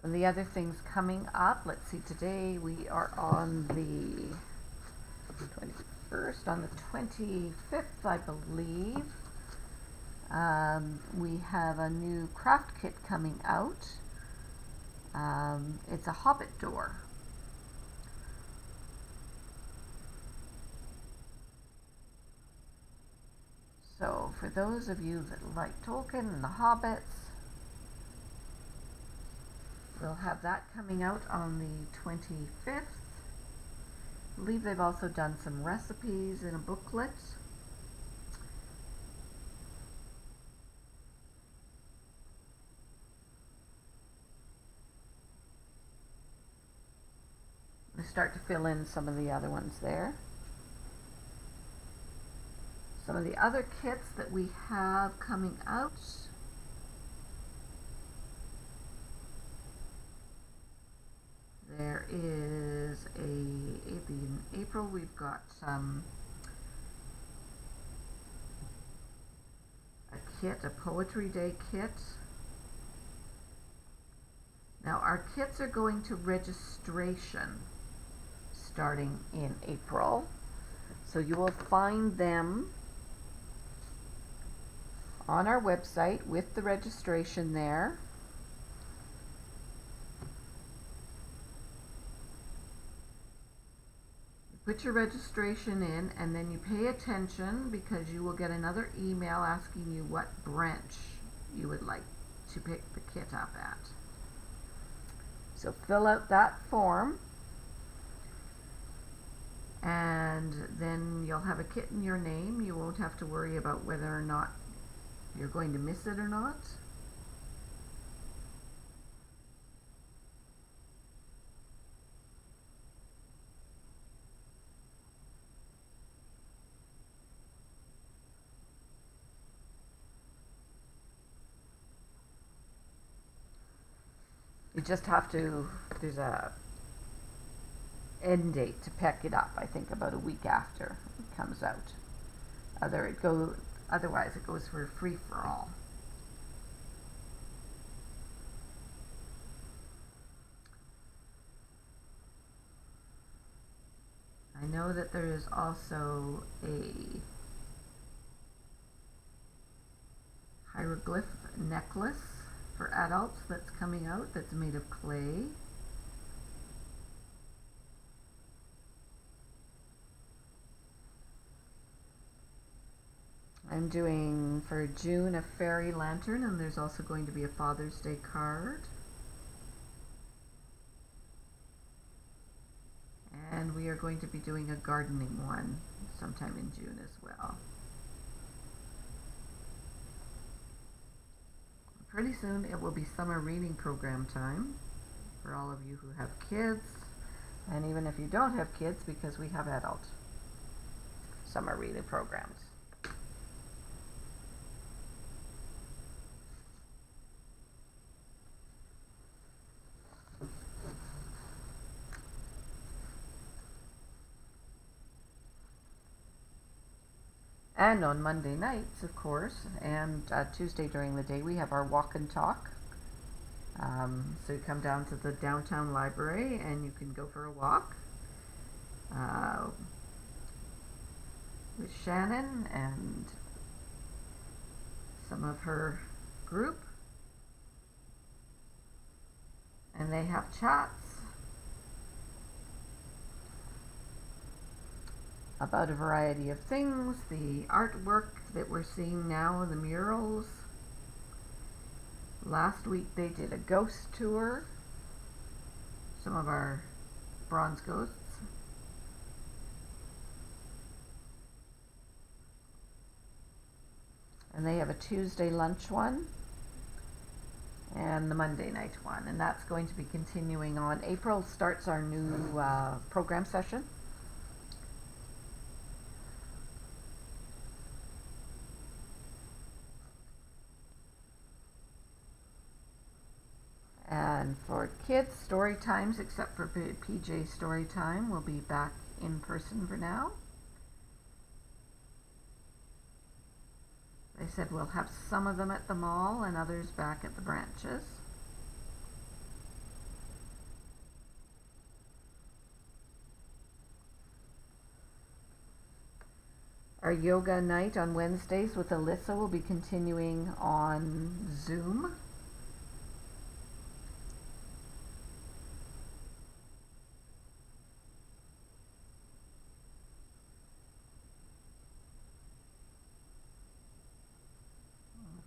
And the other things coming up, let's see, today we are on the 21st, on the 25th, I believe. We have a new craft kit coming out. It's a Hobbit Door. So for those of you that like Tolkien and the Hobbits, we'll have that coming out on the 25th. I believe they've also done some recipes in a booklet. We start to fill in some of the other ones there. Some of the other kits that we have coming out. There is in April we've got a kit, a Poetry Day kit. Now our kits are going to registration starting in April. So you will find them on our website with the registration there. Put your registration in and then you pay attention because you will get another email asking you what branch you would like to pick the kit up at. So fill out that form and then you'll have a kit in your name. You won't have to worry about whether or not you're going to miss it or not. You just have to, there's a end date to pick it up, I think about a week after it comes out. Otherwise it goes for free for all. I know that there is also a Hieroglyph Necklace for adults that's coming out that's made of clay. I'm doing for June a fairy lantern, and there's also going to be a Father's Day card. we are going to be doing a gardening one sometime in June as well. Pretty soon it will be summer reading program time for all of you who have kids, and even if you don't have kids, because we have adult summer reading programs. And on Monday nights, of course, and Tuesday during the day, we have our walk and talk. So you come down to the downtown library and you can go for a walk with Shannon and some of her group. And they have chats about a variety of things, the artwork that we're seeing now, the murals. Last week they did a ghost tour, some of our bronze ghosts. And they have a Tuesday lunch one and the Monday night one, and that's going to be continuing on. April starts our new program session. And for kids, story times, except for PJ story time, will be back in person for now. They said we'll have some of them at the mall and others back at the branches. Our yoga night on Wednesdays with Alyssa will be continuing on Zoom.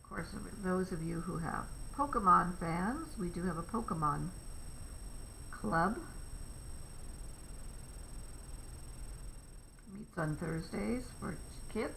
Of course, those of you who have Pokemon fans, we do have a Pokemon club. Meets on Thursdays for kids.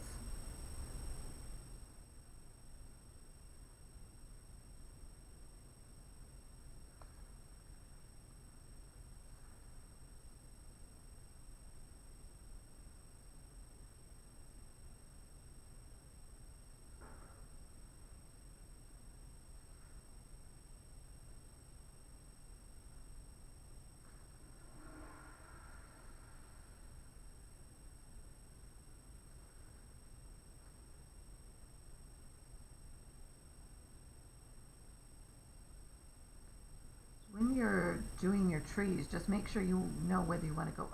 When you're doing your trees, just make sure you know whether you want to go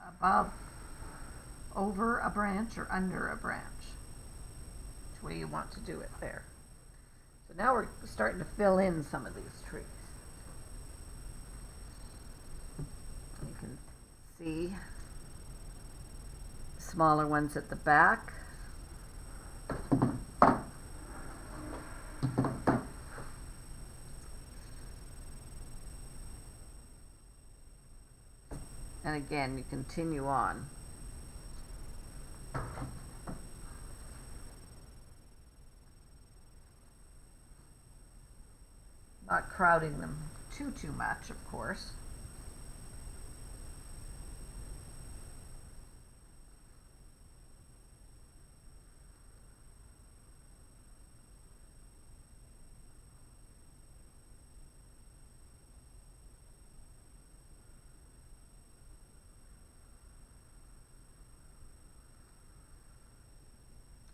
above, over a branch or under a branch. Which way you want to do it there. So now we're starting to fill in some of these trees. You can see smaller ones at the back. And again, you continue on. Not crowding them too much, of course.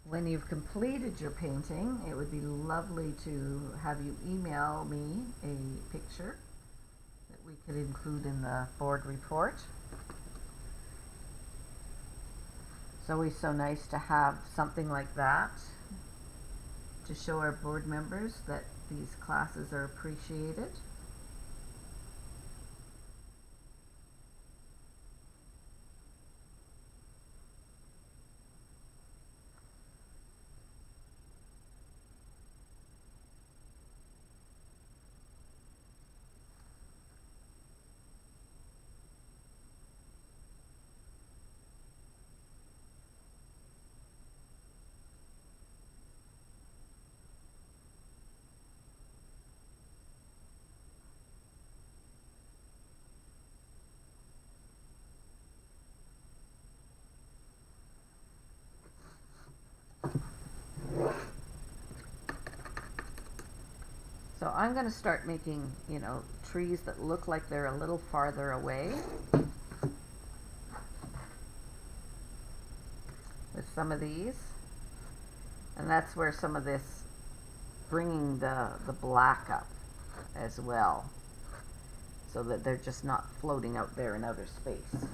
When you've completed your painting, it would be lovely to have you email me a picture that we could include in the board report. It's always so nice to have something like that to show our board members that these classes are appreciated. So I'm going to start making, trees that look like they're a little farther away with some of these. And that's where some of this, bringing the black up as well, so that they're just not floating out there in outer space.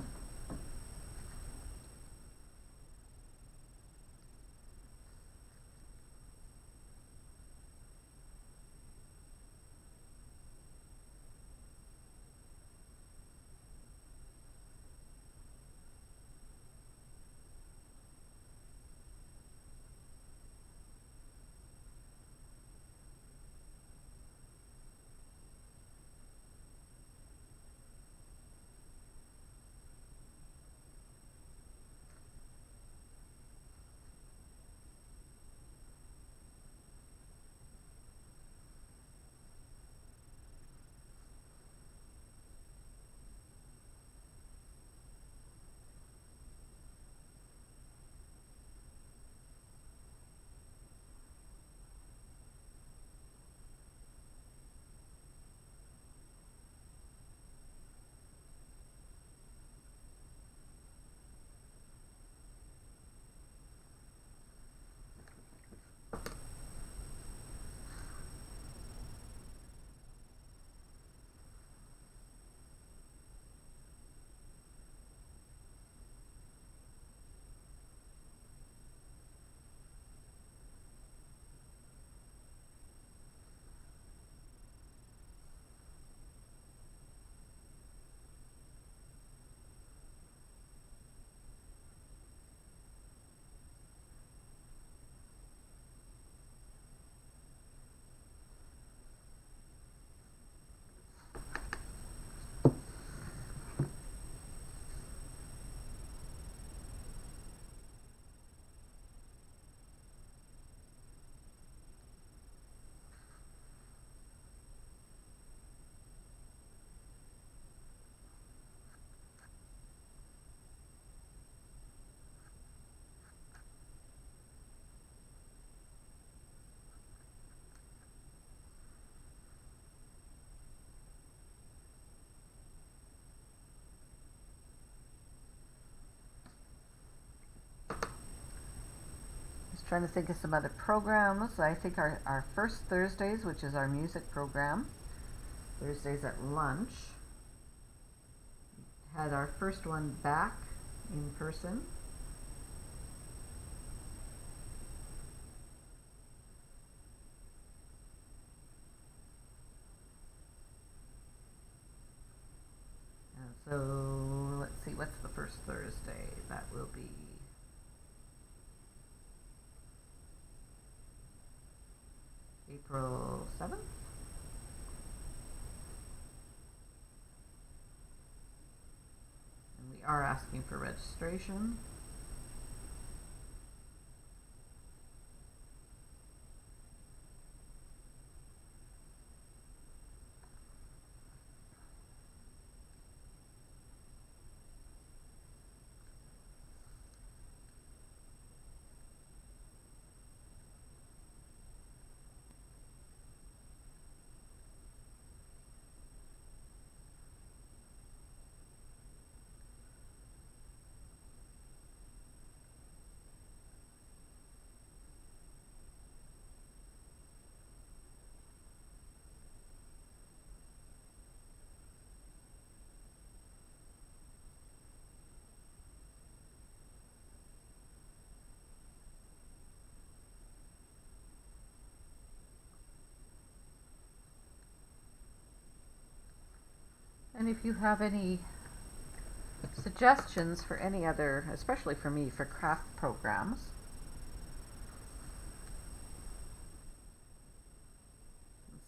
Trying to think of some other programs. I think our first Thursdays, which is our music program, Thursdays at lunch, had our first one back in person. And so let's see, what's the first Thursday? That will be April 7th. And we are asking for registration. And if you have any suggestions for any other, especially for me, for craft programs,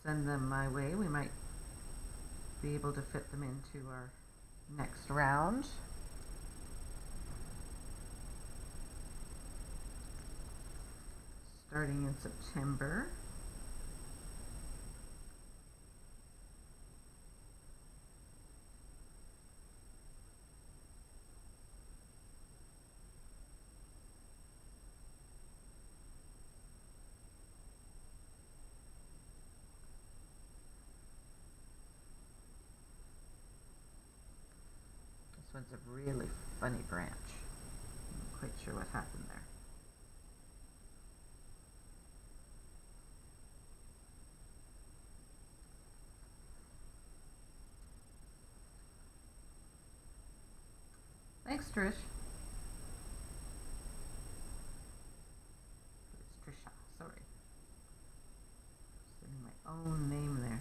send them my way. We might be able to fit them into our next round. Starting in September.
one's a really funny branch. I'm not quite sure what happened there. Thanks, Trish. It's Trisha, sorry. Saying my own name there.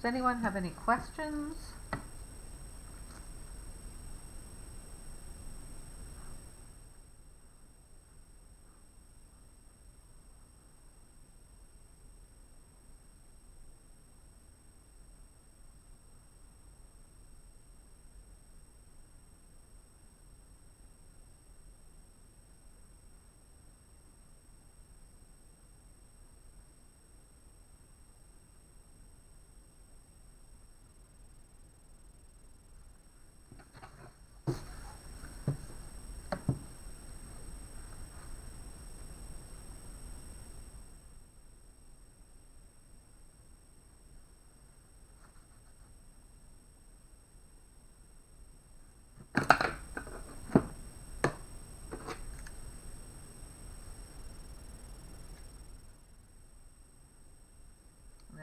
Does anyone have any questions?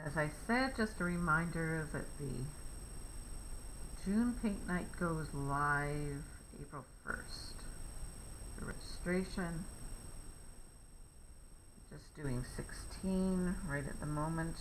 As I said, just a reminder that the June paint night goes live April 1st. The registration, just doing 16 right at the moment.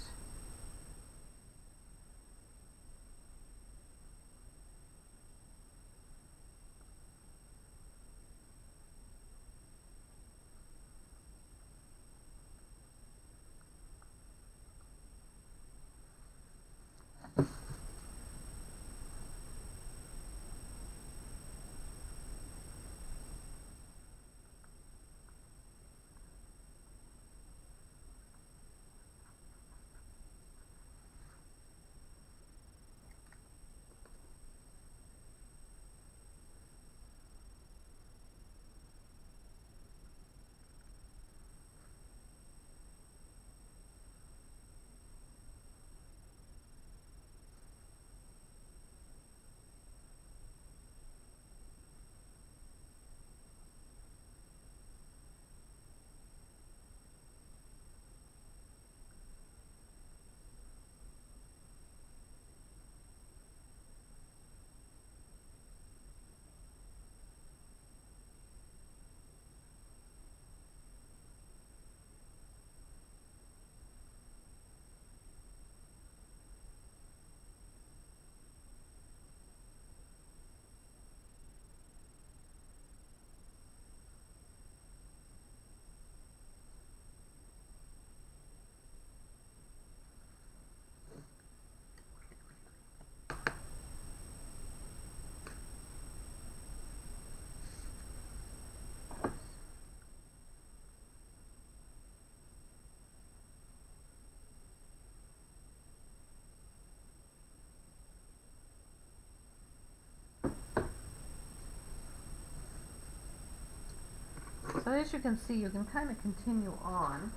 So as you can see, you can kind of continue on.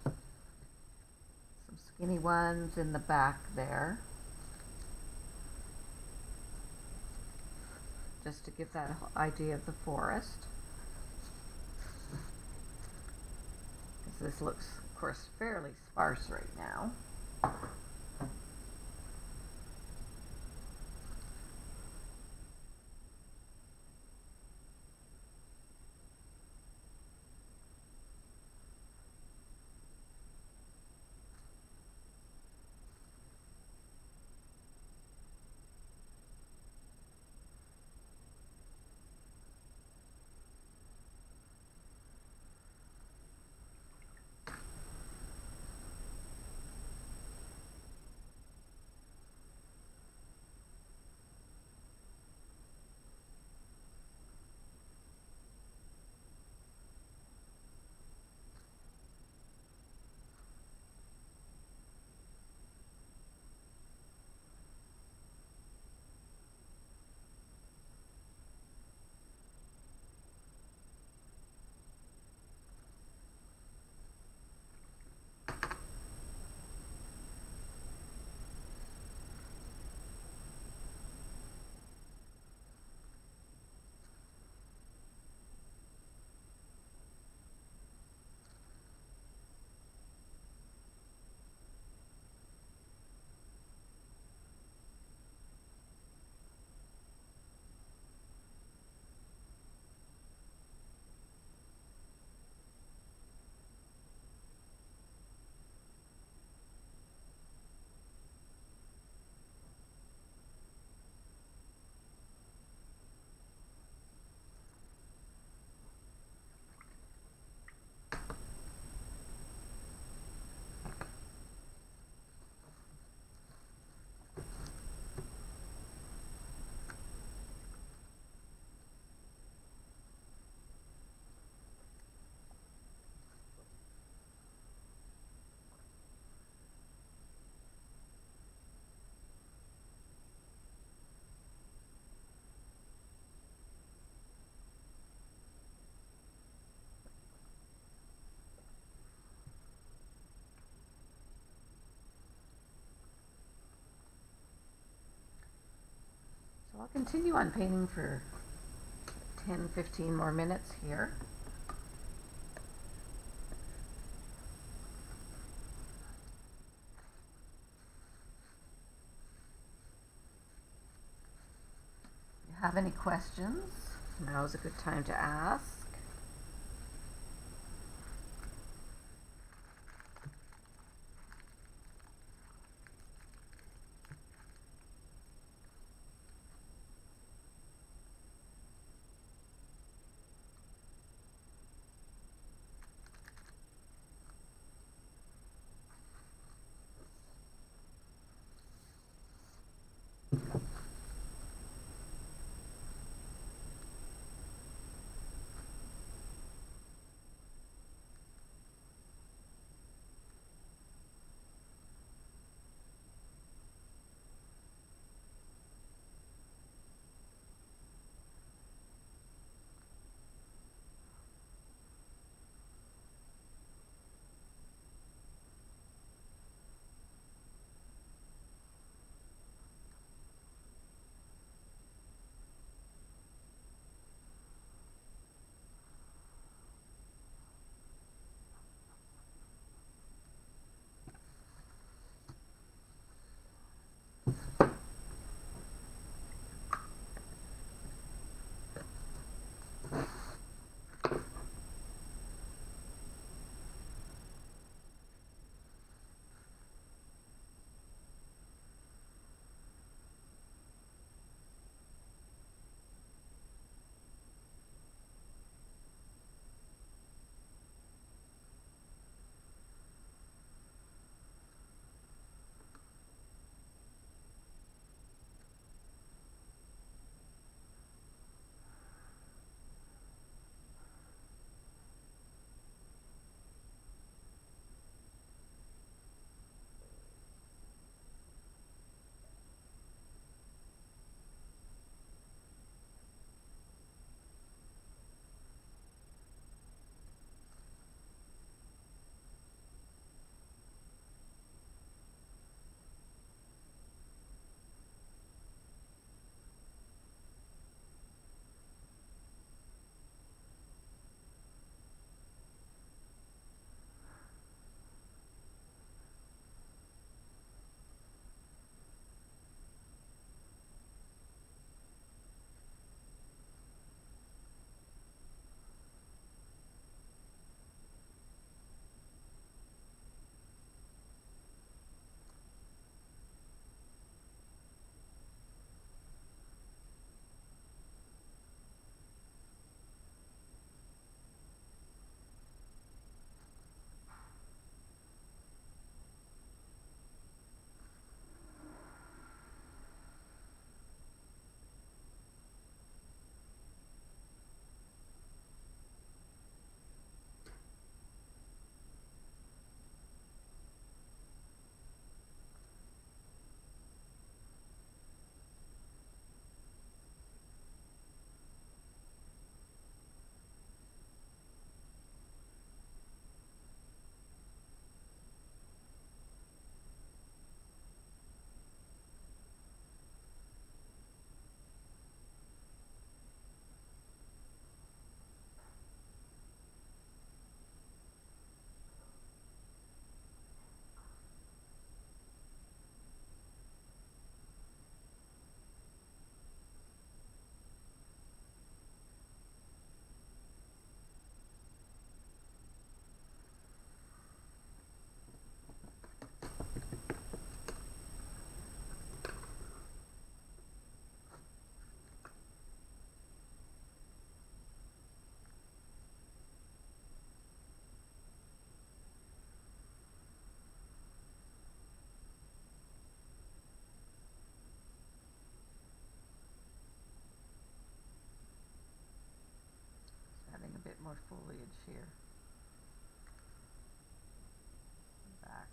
Some skinny ones in the back there. Just to give that idea of the forest. Because this looks, of course, fairly sparse right now.
Continue on painting for 10-15 more minutes here. If you have any questions, now is a good time to ask. More foliage here. Back.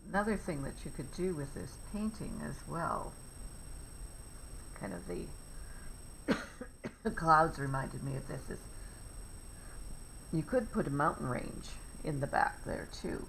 Another thing that you could do with this painting as well, kind of the clouds reminded me of this, is you could put a mountain range in the back there too.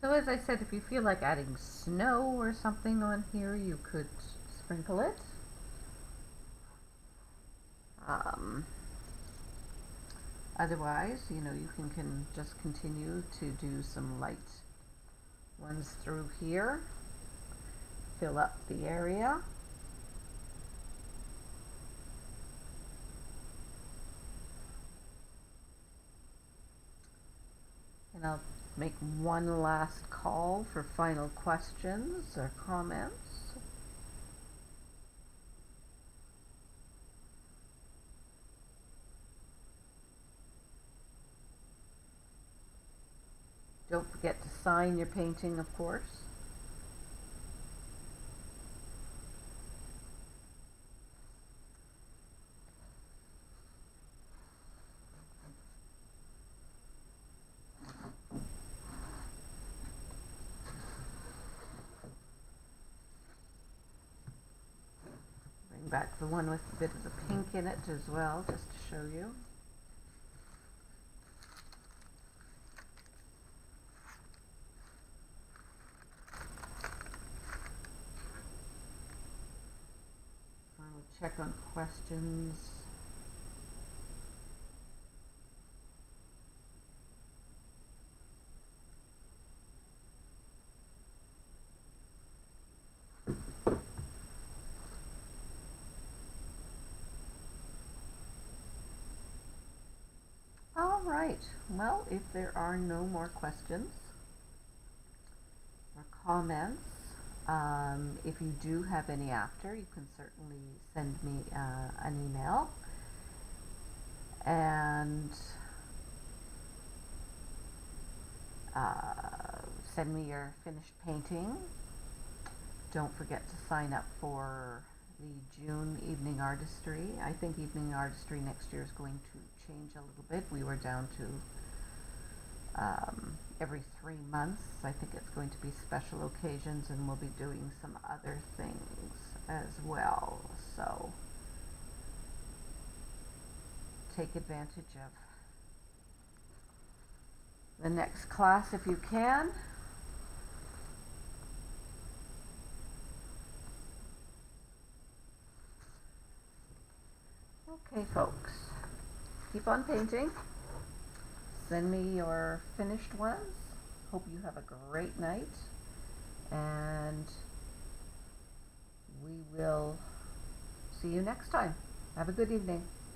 So as I said, if you feel like adding snow or something on here, you could sprinkle it. Otherwise, you know, you can just continue to do some light ones through here. Fill up the area. And I'll make one last call for final questions or comments. Don't forget to sign your painting, of course. Bring back the one with a bit of the pink in it as well, just to show you. Check on questions. All right. Well, if there are no more questions or comments, if you do have any after, you can certainly send me an email. And send me your finished painting. Don't forget to sign up for the June Evening Artistry. I think Evening Artistry next year is going to change a little bit. We were down to
every 3 months. I think it's going to be special occasions, and we'll be doing some other things as well. So take advantage of the next class if you can. Okay, folks, keep on painting. Send me your finished ones. Hope you have a great night, and we will see you next time. Have a good evening.